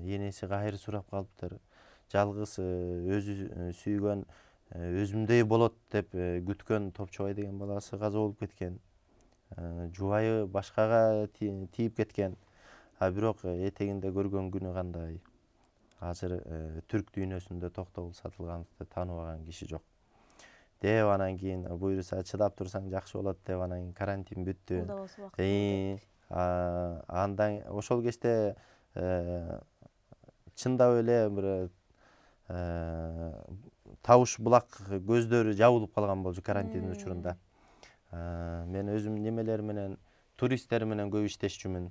Speaker 1: Энеси кайыр сурап калыптыр. Жалгыз өзү сүйгөн өзүмдөй болот деп күткөн Топчубай деген баласы каза болуп кеткен. Жубайы башкага тийип кеткен. Бирок этегинде көргөн күнү кандай? Азыр түрк дүйнөсүндө Токтогул Сатылгановду тааныбаган киши жок. Деп анан кийин буюрса чыдап турсаң жакшы болот деп анан кийин карантин бүттү. Андан ошол кезде чындап эле бир табыш булак көздөрү жабылып калган болчу карантиндин учурунда. Мен өзүм немелер менен, туристтер менен көп иштешчүмүн.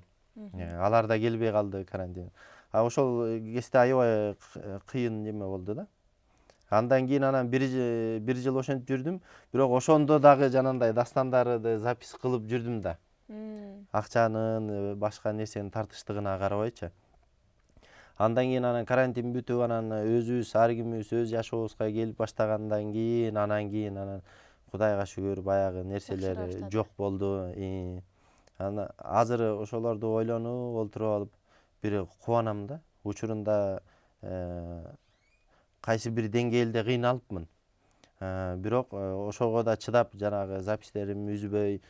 Speaker 1: Алар да келбей калды карантин. Ошол кезде аябай кыйын неме болду да. Андан кийин анан бир жыл ошентип жүрдүм, бирок ошондо дагы жанагындай дастандарды запись кылып жүрдүм да. Акчанын, башка нерсенин тартыштыгына карабайчы. Андан кийин анан карантин бүтүп, анан өзүбүз ар кимибиз өз жашообузга келип баштагандан кийин, анан Кудайга шүгүр баягы нерселер жок болду. Анан азыр ошолорду ойлонуп олтуруп алып бир кубанам да. Учурунда кайсы бир деңгээлде кыйналыпмын. Бирок ошого да чыдап, жанагы записьтеримди үзбөй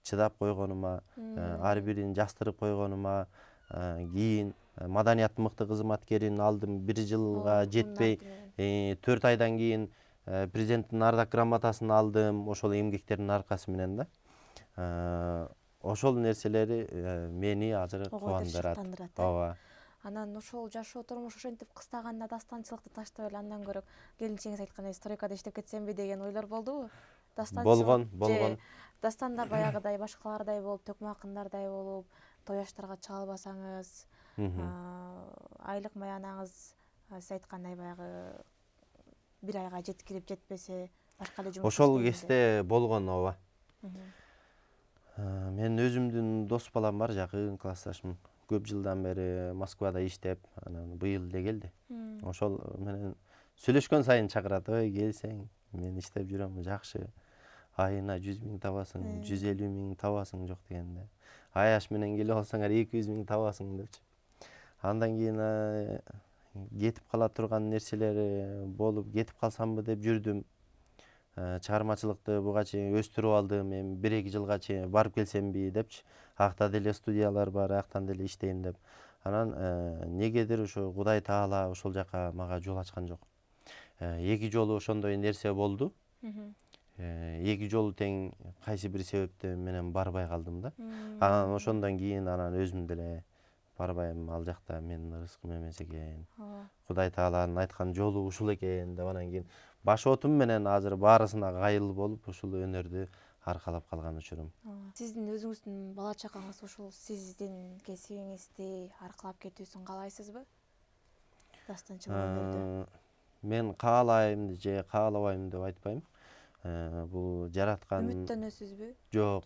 Speaker 1: чыдап койгонума, ар бирин жастырып койгонума, кийин маданияттын мыкты кызматкерин алдым, 1 жылга жетпей 4 айдан кийин президенттин ардак грамотасын алдым, ошол эмгектердин аркасы менен да. Ошол нерселери мени азыр кубандырат. Ооба.
Speaker 2: Анан ошол жашоо турмуш ошентип кыстаганда дастанчылыкты таштап эле андан көрө келинчегиңиз айткандай стройкада иштеп кетсемби деген ойлор болдубу?
Speaker 1: Болгон.
Speaker 2: Дастандар баягыдай башкалардай болуп, төкмө акындардай болуп, тояштарга чыга албасаңыз, айлык маянаңыз сиз айткандай баягы 1 айга жеткирип жетпесе, башка эле жумуш
Speaker 1: ошол кезде болгон, ооба. Мен өзүмдүн дос балам бар, жакын классташым. Көп жылдан бери Москвада иштеп, анан быйыл эле келди. Ошол менен сүйлөшкөн сайын чакырат, ой келсең, мен иштеп жүрөм, жакшы. Айына 100 миң табасың, 150 миң табасың жок дегенде. Аяш менен келип алсаңар 200 миң табасың депчи. Андан кийин кетип кала турган нерселер болуп, кетип калсамбы деп жүрдүм. Чыгармачылыкты буга чейин өстүрүп алдым, эми 1-2 жылга чейин барып келсемби депчи. Акта деле студиялар бар, аяктан деле иштейм деп. Анан негедир ушу Кудай Таала ошол жака мага жол ачкан жок. 2 жолу ошондой нерсе болду. 2 жолу тең кайсы бир себептен менен барбай калдым да. Анан ошондон кийин анан өзүм деле барбайм, ал жакта менин ырыскым эмес экен. Кудай Тааланын айткан жолу ушул экен деп анан кийин баш отум менен азыр баарысына кайыл болуп ушул өнөрдү аркалап калган учурум.
Speaker 2: Сиздин өзүңүздүн бала чакаңыз ушул сиздин кесибиңизди аркалап кетүүсүн каалайсызбы? дастанчылык өнөрдө?
Speaker 1: Мен каалайм же каалабайм деп айтпайм. Бул жараткан
Speaker 2: Үмүттөнөсүзбү?
Speaker 1: жок.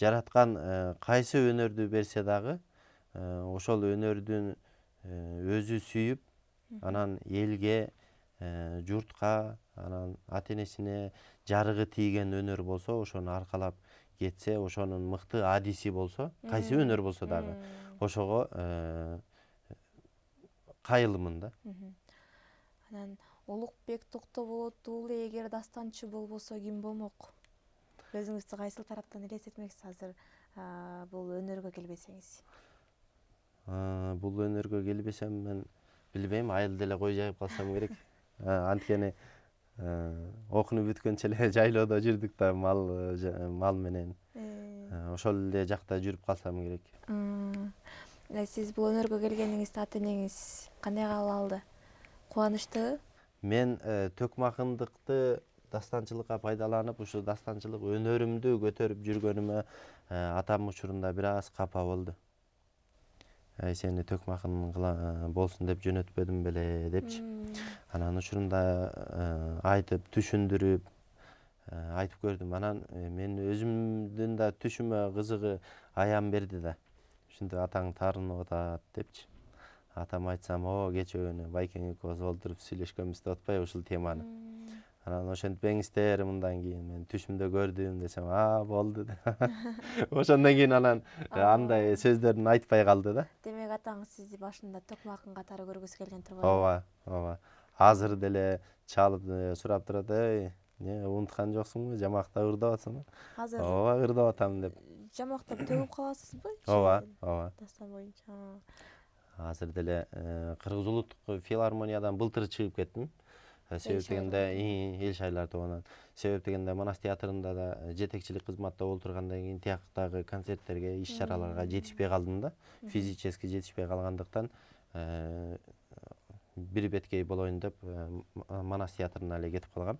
Speaker 1: Жараткан кайсы өнөрдү берсе дагы, ошол өнөрдүн өзү сүйүп, анан элге, журтка, анан ата-энесине жарыгы тийген өнөр болсо, ошону аркалап кетсе, ошонун мыкты адиси болсо, кайсы өнөр болсо дагы, ошого кайылымын да.
Speaker 2: Анан Улукбек Токтоболот уулу эгер дастанчы болбосо ким болмок? Өзүңүздү кайсыл тараптан элестетмекчисиз азыр бул өнөргө келбесеңиз?
Speaker 1: Бул өнөргө келбесем, мен билбейм, айыл деле кой жайып калсам керек. Анткени окунуп бүткөнчө эле жайлоодо жүрдүк да, мал менен. Ошол эле жакта жүрүп калсам керек.
Speaker 2: Сиз бул өнөргө келгениңизде ата-энеңиз кандай кабыл алды? Кубанычтыбы?
Speaker 1: Мен төкмакындыкты дастанчылыкка пайдаланып, ушу дастанчылык өнөрүмдү көтөрүп жүргөнүмө атам учурунда бир аз капа болду. Сени төкмакын болсун деп жөнөтпөдүм беле депчи. Анан учурунда айтып, түшүндүрүп айтып көрдүм. Анан мен өзүмдүн да түшүмө кызыгы аям берди да. Ушинтип атаң таарынып атат депчи. Атам айтсам, кечээ Байкең экөөбүз олтуруп сүйлөшкөнбүз деп атпайбы ушул теманы. Анан ошентпеңиздер, мындан кийин мен түшүмдө көрдүм десем, болду. Ошондон кийин анан андай сөздөрүн айтпай калды да.
Speaker 2: Демек атаңыз сизди башында төкмакын катары көргүсү келген турбайбы?
Speaker 1: Ооба. Азыр деле чалып сурап турат, эмне унуткан жоксуңбу, жамакта ырдап атсыңбы?
Speaker 2: Азыр
Speaker 1: Ооба, ырдап атам деп.
Speaker 2: жамактап төгүп каласызбы?
Speaker 1: Ооба.
Speaker 2: Дастан боюнча.
Speaker 1: Азыр деле Кыргыз улуттук филармониядан былтыр чыгып кеттим. Себеп дегенде эл шайлар тобунан. Себеп дегенде Манас театрында да жетекчилик кызматта отургандан кийин тияктагы концерттерге, иш-чараларга жетишпей калдым да. Физически жетишпей калгандыктан бир беткей болоюн деп Манас театрына эле кетип калгам.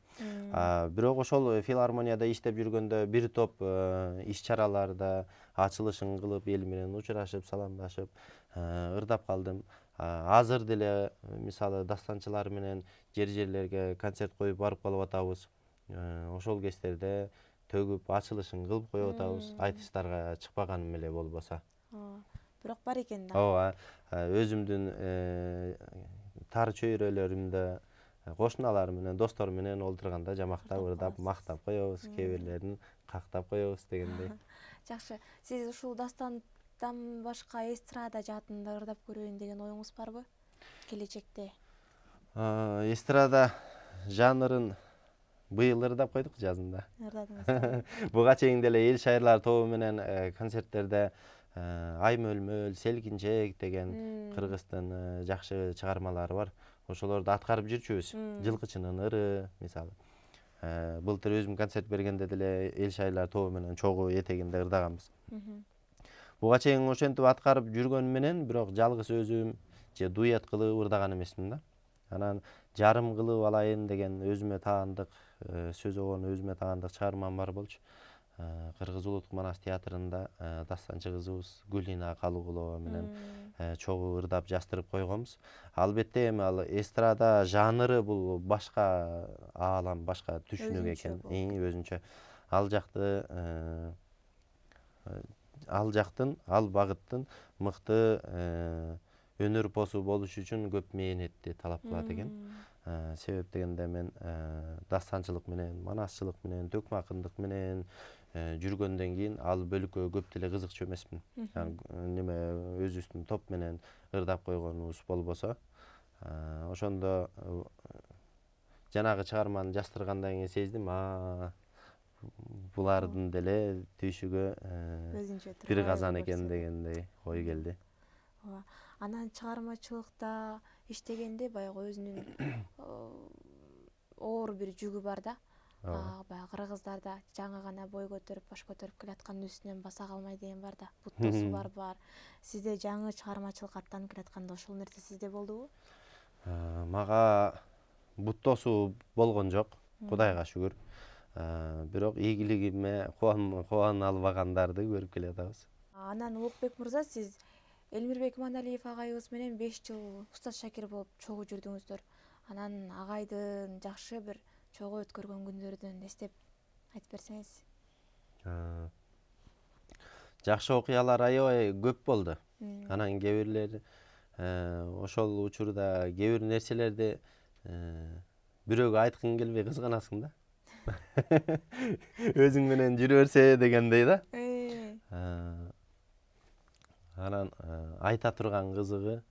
Speaker 1: Бирок ошол филармонияда иштеп жүргөндө бир топ иш-чараларда ачылышын кылып, эл менен учурашып, саламдашып, ырдап калдым. Азыр деле мисалы дастанчылар менен жерлерге концерт коюп барып калып атабыз. Ошол кездерде төгүп, ачылышын кылып коюп атабыз. Айтыштарга чыкпаганым эле болбосо.
Speaker 2: Бирок бар экен да.
Speaker 1: Ооба. Өзүмдүн тар чөйрөлөрүмдө кошуналар менен, достор менен олтурганда жамактап, ырдап, мактап коебуз, кээ бирлерин кактап коебуз дегендей.
Speaker 2: Жакшы. Сиз ушул дастандан башка эстрада жаатында ырдап көрөйүн деген оюңуз барбы? Келечекте?
Speaker 1: Эстрада жанрын быйыл ырдап койдук жазында.
Speaker 2: Ырдадыңызбы?
Speaker 1: Буга чейин деле эл шайлар тобу менен концерттерде Ай мөлмөл, Селкинчек деген кыргыздын жакшы чыгармалары бар. Ошолорду аткарып жүрчүбүз. Жылкычынын ыры мисалы. Былтыр өзүм концерт бергенде деле эл шайлар тобу менен чогуу этегинде ырдаганбыз. Буга чейин ошентип аткарып жүргөнүм менен, бирок жалгыз өзүм же дуэт кылып ырдаган эмесмин да. Анан жарым кылып алайын деген өзүмө таандык, сөз обон өзүмө таандык чыгармам бар болчу. Кыргыз улуттук Манас театрында дастанчы кызыбыз Гүлина Калыгулова менен чогуу ырдап жастырып койгонбуз. Албетте эми ал эстрада жанры бул башка аалам, башка түшүнүк экен, өзүнчө. Ал багыттын мыкты өнөр посу болуш үчүн көп мээнетти талап кылат экен. Себеп дегенде мен дастанчылык менен, манасчылык менен, төкмакындык менен жүргөндөн кийин ал бөлүккө көп деле кызыкчу эмесмин. Неме өзүбүздүн топ менен ырдап койгонубуз болбосо, ошондо жанагы чыгарманы жастыргандан кийин сездим, булардын деле түйшүгү бир казан экен дегендей ой келди.
Speaker 2: Анан чыгармачылыкта иштегенде баягы өзүнүн оор бир жүгү бар да. Баягы кыргыздарда жаңы гана бой көтөрүп, баш көтөрүп келаткандын үстүнөн баса калмай деген бар да. Буттосулар бар. Сизде жаңы чыгармачылыкка аттанып келатканда ошол нерсе сизде болдубу?
Speaker 1: Мага буттосуу болгон жок, Кудайга шүгүр. Бирок ийгилигиме кубана албагандарды көрүп келатабыз.
Speaker 2: Анан Улукбек мырза, сиз Элмирбек Иманалиев агайыбыз менен 5 жыл Устаз Шакир болуп чогуу жүрдүңүздөр. Анан агайдын жакшы бир чогуу өткөргөн күндөрдөн эстеп айтып берсеңиз.
Speaker 1: Жакшы окуялар аябай көп болду. Анан кээ бирлер ошол учурда кээ бир нерселерди бирөөгө айткың келбей кызганасың да. Өзүң менен жүрө берсе дегендей да. Анан айта турган кызыгы,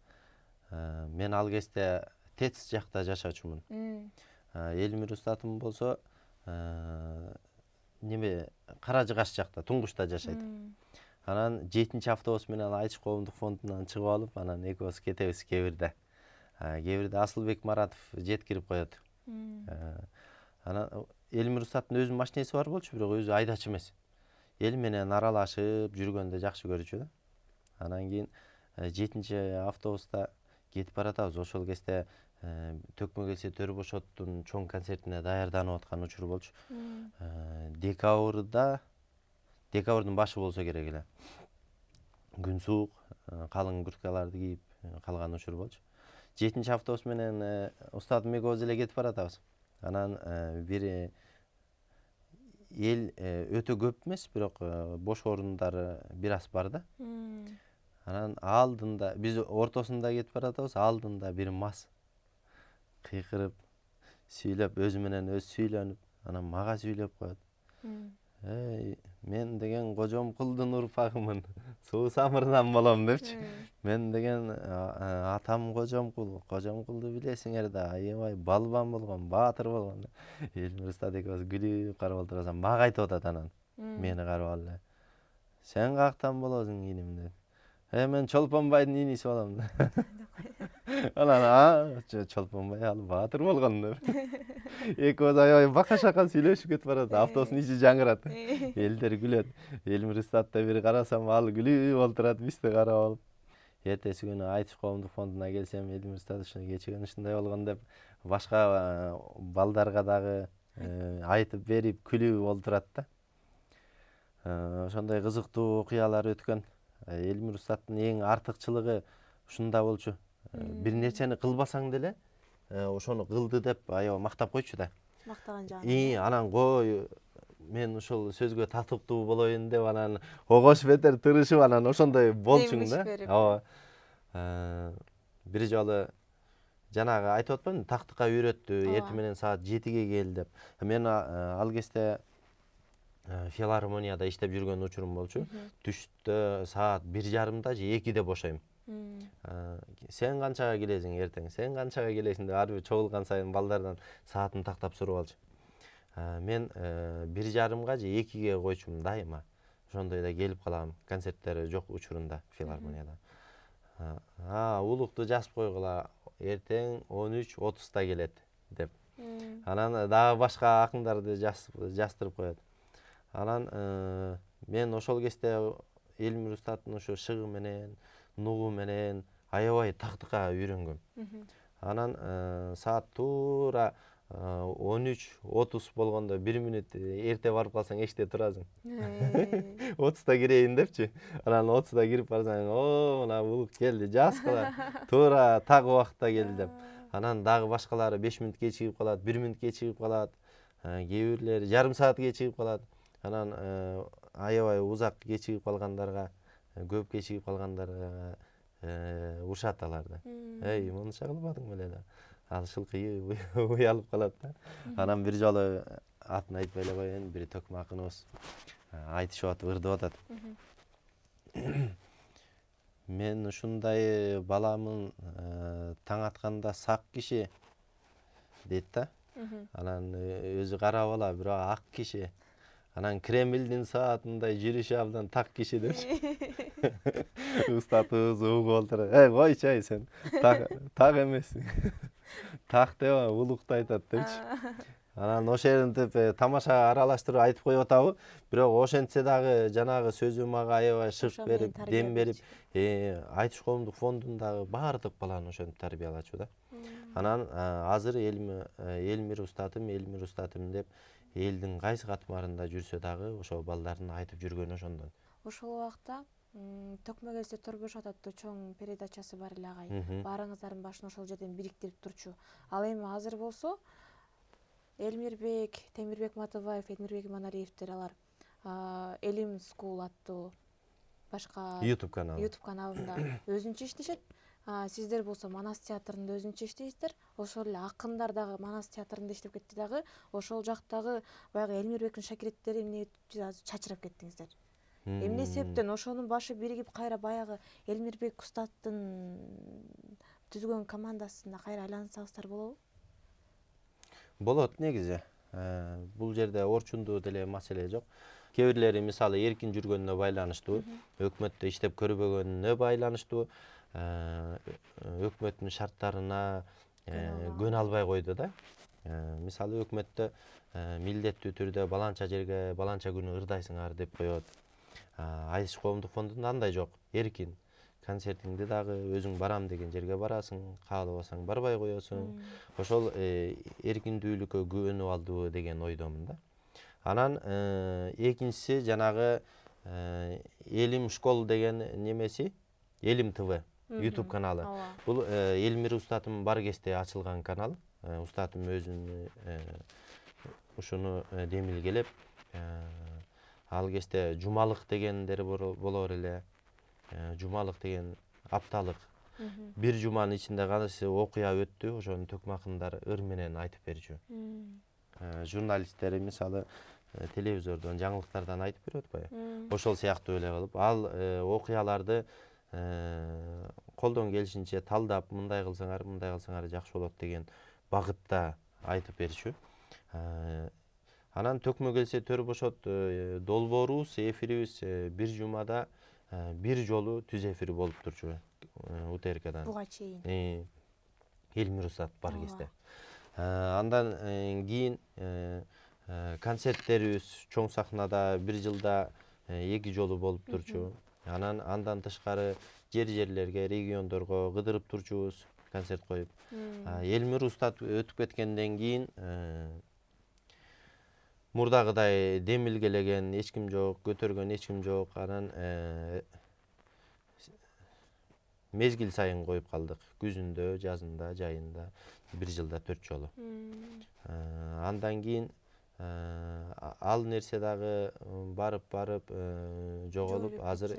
Speaker 1: мен ал кезде ТЭЦ жакта жашачумун. Элмир устатым болсо неме Кара-Жыгаш жакта, Туңгушта жашайт. Анан 7-чи автобус менен Айтыш коомдук фондунан чыгып алып, анан экөөбүз кетебиз кээ бирде. Кээ бирде Асылбек Маратов жеткирип коет. Анан Элмир устаттын өзүнүн машинеси бар болчу, бирок өзү айдачу эмес. Эл менен аралашып жүргөндү жакшы көрчү да. Анан кийин 7-чи автобуста кетип баратабыз. Ошол кезде Төкмө келсе төр бошоттун чоң концертине даярданып аткан учур болчу. Декабрдын башы болсо керек эле. Күн суук, калың курткаларды кийип калган учур болчу. 7-чи автобус менен устатым экөөбүз эле кетип баратабыз. Анан бир эл өтө көп эмес, бирок бош орундары бир аз бар да. Анан алдында биз ортосунда кетип баратабыз, алдында бир мас кыйкырып, сүйлөп, өзү менен өзү сүйлөнүп, анан мага сүйлөп коет. Эй, мен деген Кожомкулдун урпагымын, суу самырынан болом депчи. Мен деген атам Кожомкулду билесиңер да, аябай балбан болгон, баатыр болгон. Элмир устат экөөбүз күлүп карап отурсам, мага айтып атат анан. Мени карап алып эле. Сен каяктан болосуң иним деп. Мен Чолпонбайдын иниси болом. Анан Чолпонбай ал баатыр болгон деп. Экөөбүз аябай бака-шака сүйлөшүп кетип барат. Автобустун ичи жаңырат. Элдер күлөт. Элмир устатты бир карасам, ал күлүп отурат, бизди карап алып. Эртеси күнү Айтыш коомдук фондуна келсем, Элмир устат кечигөн ушундай болгон деп башка балдарга дагы айтып берип, күлүп олтурат да. Ошондой кызыктуу окуялар өткөн. Элмир устаттын эң артыкчылыгы ушунда болчу. Бир нерсени кылбасаң деле, ошону кылды деп аябай мактап койчу да.
Speaker 2: Мактаган жагы.
Speaker 1: Анан кой, мен ушул сөзгө татыктуу болоюн деп анан огош бетер тырышып, анан ошондой болчуң да. Ооба. Бир жолу жанагы айтып атпаймынбы, тактыкка үйрөттү, эртең менен саат 7-ге кел деп. Мен ал кезде филармонияда иштеп жүргөн учурум болчу. Түштө саат 1:30 же 2-де бошойм. Сен канчага келесиң эртең, сен канчага келесиң деп ар бир чогулган сайын балдардан саатын тактап сурап алчу. Мен 1:30 же 2-ге койчумун дайыма. Ошондойда келип калам, концерттери жок учурунда филармонияда. Улукту жазып койгула, эртең 13:30 келет деп. Анан дагы башка акындарды жаздырып коет. Анан мен ошол кезде Элмир устаттын ошо шыгы менен, нугу менен аябай тактыкка үйрөнгөм. Анан саат туура 13:30 болгондо 1 мүнөт эрте барып калсаң эчте турасың. 30-да кирейин депчи. Анан 30-да кирип барсаң, мына улук келди, жазгыла. Туура так убакытта келди деп. Анан дагы башкалары 5 мүнөт кечигип калат, 1 мүнөт кечигип калат. Кээ бирлери жарым саат кечигип калат. Анан аябай узак кечигип калгандарга, көп кечигип калгандарга урушат аларды. Эй, монча кылбадың беле да. Ал шылкый уялып калат да. Анан бир жолу атын айтпай эле коеюн, бир төкмө акыныбыз айтышып атып, ырдап атат. Мен ушундай баламын, таң атканда сак киши дейт да. Анан өзү кара бала, бирок ак киши. Анан Кремлдин саатындай жүрүшү абдан так киши депчи. Устатыбыз угуп олтурат. Койчу ай сен. Так эмессиң. Так деп улукту айтат депчи. Анан ошентип тамаша аралаштырып айтып коюп атабы. Бирок ошентсе дагы жанагы сөзү мага аябай шык берип, дем берип, Айтыш коомдук фондундагы баардык баланы ошентип тарбиялачу да. Анан азыр Элмир устатым деп элдин кайсы катмарында жүрсө дагы ошол балдардын айтып жүргөнү ошондон.
Speaker 2: Ошол убакта Төкмө келсе Торбош аттуу чоң передачасы бар эле агай. Баарыңыздардын башын ошол жерден бириктирип турчу. Ал эми азыр болсо Элмирбек, Темирбек Матыбаев, Элмирбек Иманалиевдер алар Элим School аттуу башка
Speaker 1: YouTube каналы.
Speaker 2: YouTube каналында өзүнчө иштешет. Сиздер болсо Манас театрында өзүнчө иштейсиздер. Ошол эле акындар дагы Манас театрында иштеп кетти дагы. Ошол жактагы баягы Элмирбектин шакирттери эмне чачырап кеттиңиздер? Эмне себептен ошонун башы биригип кайра баягы Элмирбек устаттын түзгөн командасына кайра айлансаңыздар болобу?
Speaker 1: Болот негизи. Бул жерде орчундуу деле маселе жок. Кээ бирлери мисалы эркин жүргөнүнө байланыштуу, өкмөттө иштеп көрбөгөнүнө байланыштуу, өкмөттүн шарттарына көнө албай койду да. Мисалы өкмөттө милдеттүү түрдө баланча жерге баланча күнү ырдайсыңар деп коет. Айтыш коомдук фондунда андай жок. Эркин концертиңди дагы өзүң барам деген жерге барасың, каалабасаң барбай коесуң. Ошол эркиндүүлүккө күбөнүп алдыбы деген ойдомун да. Анан экинчиси жанагы Элим школ деген немеси, Элим ТВ YouTube каналы. Бул Элмир устатым бар кезде ачылган канал. Устатым өзүн ушуну демилгелеп, ал кезде жумалык дегендер болор эле. Жумалык деген апталык. Бир жуманын ичинде кайсы окуя өттү, ошону төкмө акындар ыр менен айтып берчү. Журналисттер мисалы телевизордон, жаңылыктардан айтып берип атпайбы? Ошол сыяктуу эле кылып, ал окуяларды колдон келишинче талдап, мындай кылсаңар жакшы болот деген багытта айтып берчү. Анан төкмө келсе төр бошот долбоорубуз, эфирибиз бир жумада бир жолу түз эфир болуп турчу УТРКдан.
Speaker 2: Буга чейин.
Speaker 1: Элмир устат бар кезде. Андан кийин концерттерибиз чоң сахнада бир жылда 2 жолу болуп турчу. Андан тышкары жерлерге, региондорго кыдырып турчубуз, концерт коюп. Элмир устат өтүп кеткенден кийин мурдагыдай демилгелеген эч ким жок, көтөргөн эч ким жок. Анан мезгил сайын коюп калдык. Күзүндө, жазында, жайында, бир жылда 4 жолу. Андан кийин ал нерсе дагы барып жоголуп, азыр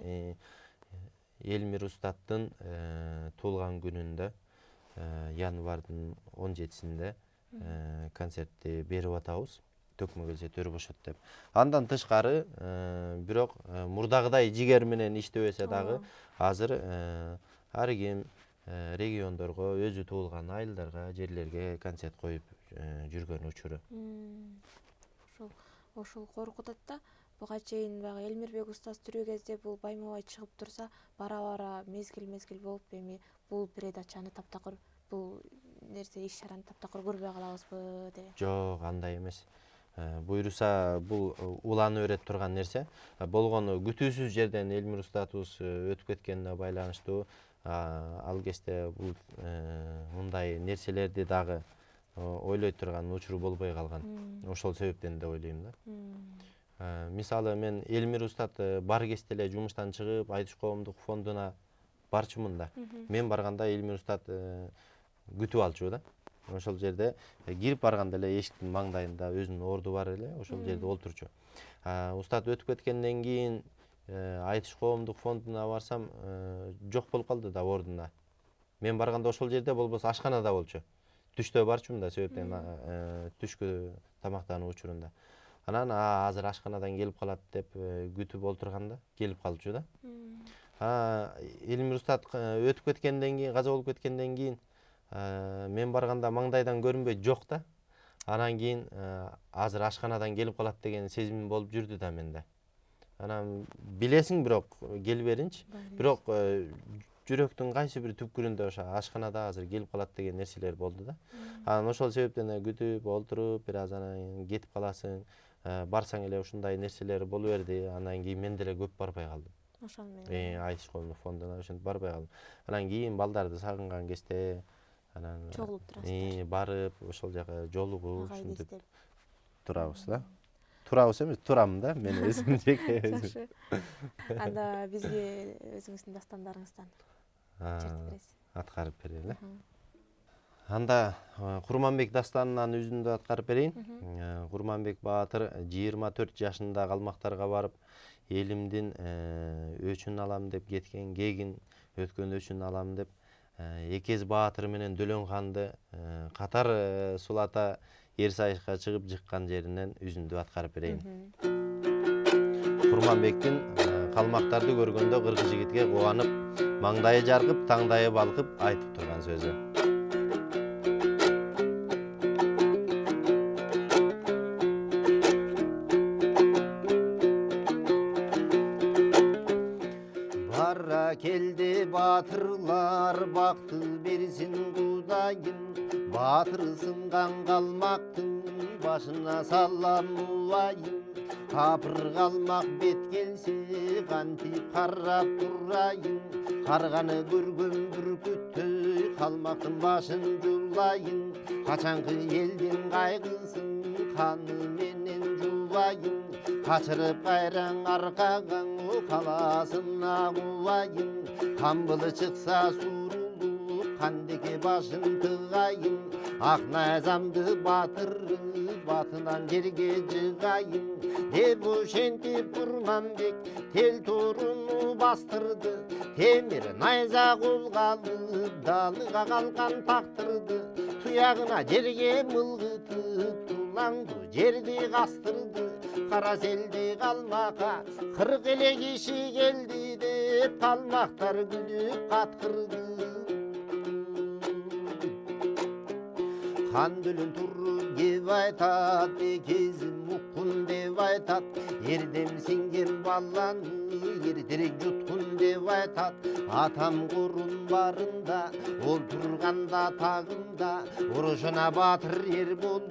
Speaker 1: Элмир устаттын туулган күнүндө январдын 17-синде концертти берип атабыз. Төкмө келсе төр бошот деп. Андан тышкары бирок мурдагыдай жигер менен иштебесе дагы азыр ар ким региондорго, өзү туулган айылдарга, жерлерге концерт коюп жүргөн учуру.
Speaker 2: Ошол коркутат да. Буга чейин баягы Элмирбек устаз тирүү кезде бул байма-бай чыгып турса, бара-бара мезгил болуп эми бул передачаны таптакыр, бул нерсе иш-чараны таптакыр көрбөй калабызбы деген.
Speaker 1: Жок, андай эмес. Буйруса бул уланып берет турган нерсе. Болгону күтүүсүз жерден Элмир устатыбыз өтүп кеткенине байланыштуу. Ал кезде бул мындай нерселерди дагы ойлой турган учуру болбой калган. Ошол себептен деп ойлойм да. Мисалы мен Элмир устат бар кезде эле жумуштан чыгып, Айтыш коомдук фондуна барчумун да. Мен барганда Элмир устат күтүп алчу да. Ошол жерде кирип барганда эле эшиктин маңдайында өзүнүн орду бар эле, ошол жерде олтурчу. Устат өтүп кеткенден кийин Айтыш коомдук фондуна барсам, жок болуп калды да ордунда. Мен барганда ошол жерде болбосо ашканада болчу. Түштө барчумун да, себептен түшкү тамактануу учурунда. Анан азыр ашканадан келип калат деп күтүп олтурганда келип калчу да. Элмир устат өтүп кеткенден кийин, каза болуп кеткенден кийин мен барганда маңдайдан көрүнбөйт, жок да. Анан кийин азыр ашканадан келип калат деген сезим болуп жүрдү да менде. Анан билесиң бирок келберинчи. Бирок жүрөктүн кайсы бир түпкүрүндө ошо ашканада азыр келип калат деген нерселер болду да. Анан ошол себептен күтүп, олтуруп, бир аз анан кетип каласың. Барсаң эле ушундай нерселер боло берди. Анан кийин мен деле көп барбай калдым.
Speaker 2: Ошол менен.
Speaker 1: Айтыш коомдук фондуна ошентип барбай калдым. Анан кийин балдарды сагынган кезде анан
Speaker 2: чогулуп турасыздар.
Speaker 1: Барып, ошол жака жолугуп, ушинтип турабыз да. турабыз эмес, турам да мен өзүм жеке өзүм.
Speaker 3: Жакшы. Анда бизге өзүңүздүн дастандарыңыздан чертип бересиз.
Speaker 1: Аткарып берели. Анда Курманбек дастанынан үзүндү аткарып берейин. Курманбек баатыр 24 жашында калмактарга барып, элимдин өчүн алам деп кеткен, кегин өткөн өчүн алам деп Экез баатыр менен Дөлөн ханды катар сулата эр сайышка чыгып жыккан жеринен үзүндү аткарып берейин. Курманбектин калмактарды көргөндө кыргыз жигитке кубанып, маңдайы жаркып, таңдайы балкып айтып турган сөзү. Бара келди батырлар, бакты берсин Кудайым, батыр сынган калмактын башына салам улайым. Капыр калмак бет келсе, кантип карап турайын, карганы көргөн бүркүттөй калмактын башын жулайын. Качанкы элдин кайгысын каны менен жубайын, качырып кайраң аркага каласына кубайын. Камбылы чыкса сурулуп, кандеке башын тыгайын, ак найзамды батыры батынан жерге жыгайын. Деп ошентип Курманбек тел торуну бастырды, темир найза колго алып далыга калган тактырды. Туягына жерге мылгытып тулаңды жерди кастырды. Кара селди калмакка 40 эле киши келди деп калмактар күлүп каткырды. Хан Дөлөн туруп кеп айтат, Экезим уккун деп айтат, эрдем сиңген баланы эртерээк жуткун деп айтат. Атам корун барында, ол турганда тагында, урушуна батыр ер болуп,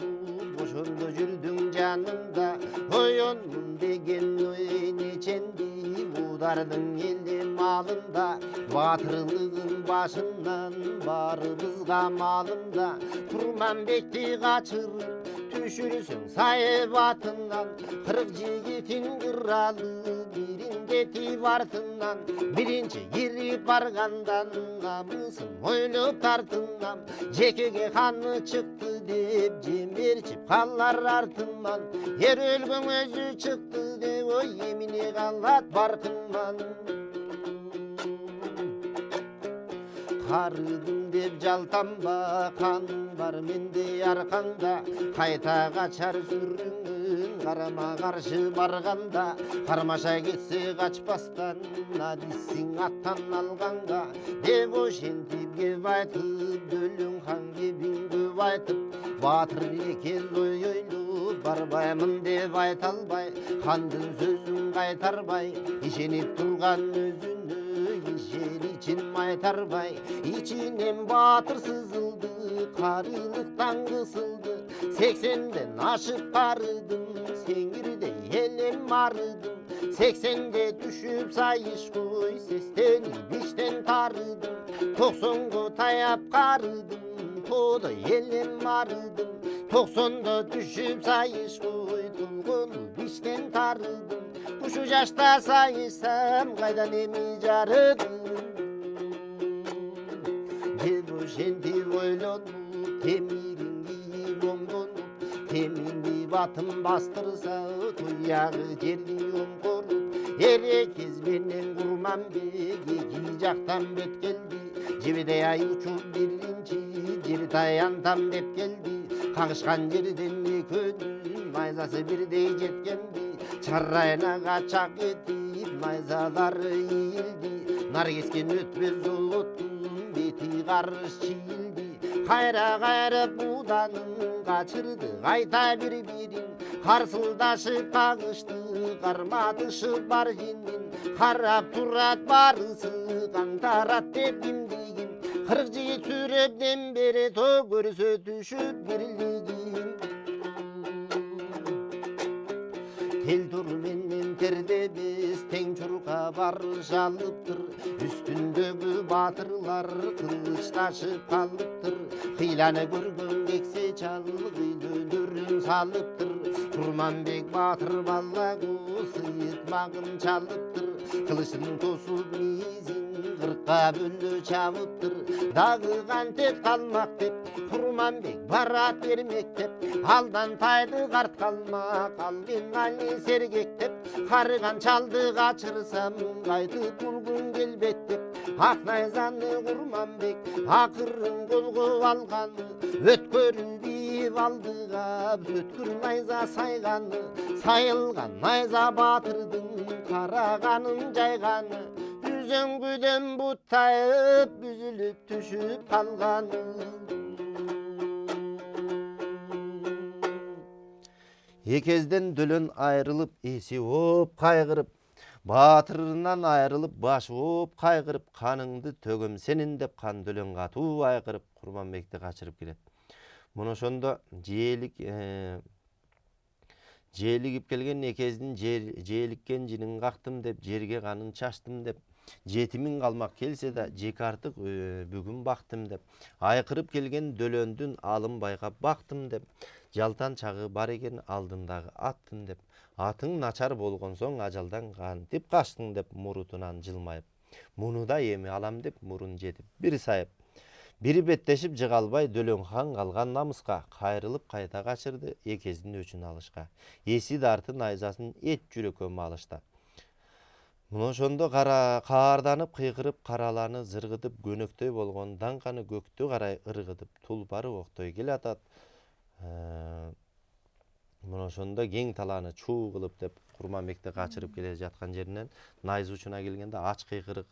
Speaker 1: ошондо жүрдүң жанында. Оёнмун деген ой неченди, удардын эле малында, батырлыгын башынан барыбызга малында. Курманбекти качырып түшүрсүң сайып атынан, 40 жигитин кыралы бирин кетип артынан. Биринчи кирип баргандан намысын ойлоп тартынам, жекеге ханы чыкты деп жемерчип калар артынан. Эр өлгөн өзү чыкты деп ой эмне калат баркынман. Карыдым деп жалтанба, каның бар менде аркаңда, кайта качар сүрүңүн карама каршы барганда. Кармаша кетсе качпастан, адисиң аттан алганга, деп ошентип кеп айтып, Дөлөн хан кебин көп айтып, батыр Экез ой ойлоп барбаймын деп айта албай, хандын сөзүн кайтарбай, ишенип турган өзүнө ишер ичин майтарбай. İçinem batır sızıldı, karılıktan kısıldı. 80'den aşıp karıdım, sengirde elim arıdım. 80'de düşüp sayış koy, seslenip içten tarıdım. 90'da tayap karıdım, toda elim arıdım. 90'da düşüp sayış koy, dolgunup içten tarıdım. Kuşu yaşta sayışsam, kaydan emi jarıdım. Ошентип ойлонуп, темирин кийип оңдонуп, темирни батым бастырса, туягы жерди оңгоруп. Экез менен Курманбек эки жактан бет келди, жебедей ай учуп биринчи жер таянтам деп келди. Кагышкан жерден экөөнүн найзасы бирдей жеткенди, чарайына качак этип найзалары ийилди. Нар кескен өтпөс золоттун бети карыш чийилди. Кайра кайрып буданын качырды кайта бири-бирин, карсылдашып кагышты карматышып бар жинин. Карап турат барысы каңтарат деп кимдигин, 40 жигит сүрөп дем берет о көрсө түшүп бирлигин. Tel tur menden terdebes, teң чурка барышалыптыр. Üstündөгү батырлар кылыч ташып калыптыр. Кыйланы көргөн кексе чалгыйлы дүрүн салыптыр. Курманбек батыр бала сыйытмагын чалыптыр. Кылычын тосуп мизин кыркка бөлө чабыптыр. Дагы кантип калмак деп Курманбек барат бермек деп, алдан тайды карт калмак, алдын али сергек деп, карыган чалды качырсам кайтып булгун келбет деп, ак найзаны Курманбек акырын колго алганы, өткөрүн бийип алдыга өткүр найза сайганы, сайылган найза батырдын караганын жайганы, үзөңгүдөн буттайып үзүлүп түшүп калганы. Екезден дөлөн айрылып, эси оп кайгырып, батырынан айрылып, башы оп кайгырып, каныңды төгөм сенин деп кан дөлөн катуу айгырып Курманбекти качырып келет. Мына ошондо жээлигип келген экездин жээликкен жинин кактым деп, жерге канын чачтым деп, жетимин калмак келсе да жеке артык бүгүн бактым деп, айкырып келген дөлөндүн алын байкап бактым деп, жалтан чагы бар экен алдындагы аттын деп, атың начар болгон соң ажалдан кантип качтың деп мурутунан жылмайып, муну да эми алам деп мурун жетип бир сайып, бири беттешип жыга албай Дөлөнхан калган намыска, кайрылып кайта качырды экездин өчүн алышка, эси дарты найзасын эт жүрөккө малышта. Мына ошондо каарданып кыйкырып караланы зыргытып көнөктөй болгон даңканы көктү карай ыргытып тулпары октой келатат. Мына ошондо кең талааны чуу кылып деп Курманбекти качырып келе жаткан жеринен найза учуна келгенде ач кыйкырык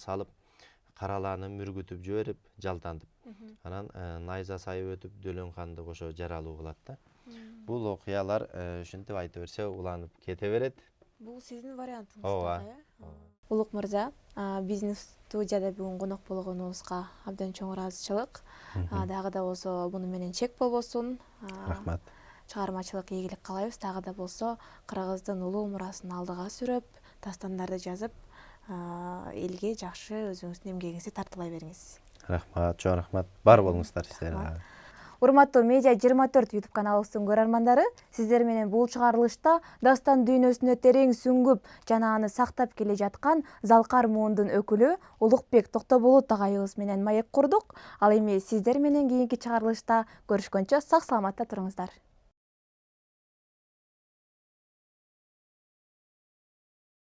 Speaker 1: салып караланы мүргүтүп жиберип жалтантып, анан найза сайып өтүп Дөлөнханды кошо жаралуу кылат да. Бул окуялар ушинтип айта берсе уланып кете берет.
Speaker 3: Бул сиздин вариантыңыз
Speaker 1: Ооба.
Speaker 3: Улук мырза, биздин студияда бүгүн конок болгонубузга абдан чоң ыраазычылык. Дагы да болсо муну менен чек болбосун.
Speaker 1: Рахмат.
Speaker 3: Чыгармачылык ийгилик каалайбыз. Дагы да болсо кыргыздын улуу мурасын алдыга сүрөп, дастандарды жазып, элге жакшы өзүңүздүн эмгегиңизди тартуулай бериңиз.
Speaker 1: Рахмат, чоң рахмат. Бар болуңуздар сиздер.
Speaker 2: Урматтуу Медиа 24 YouTube каналыбыздын көрөрмандары, сиздер менен бул чыгарылышта дастан дүйнөсүнө терең сүңгүп жана аны сактап келе жаткан Залкар муундун өкүлү Улукбек Токтоболот агайыбыз менен маек курдук. Ал эми сиздер менен кийинки чыгарылышта көрүшкөнчө сак саламатта туруңуздар.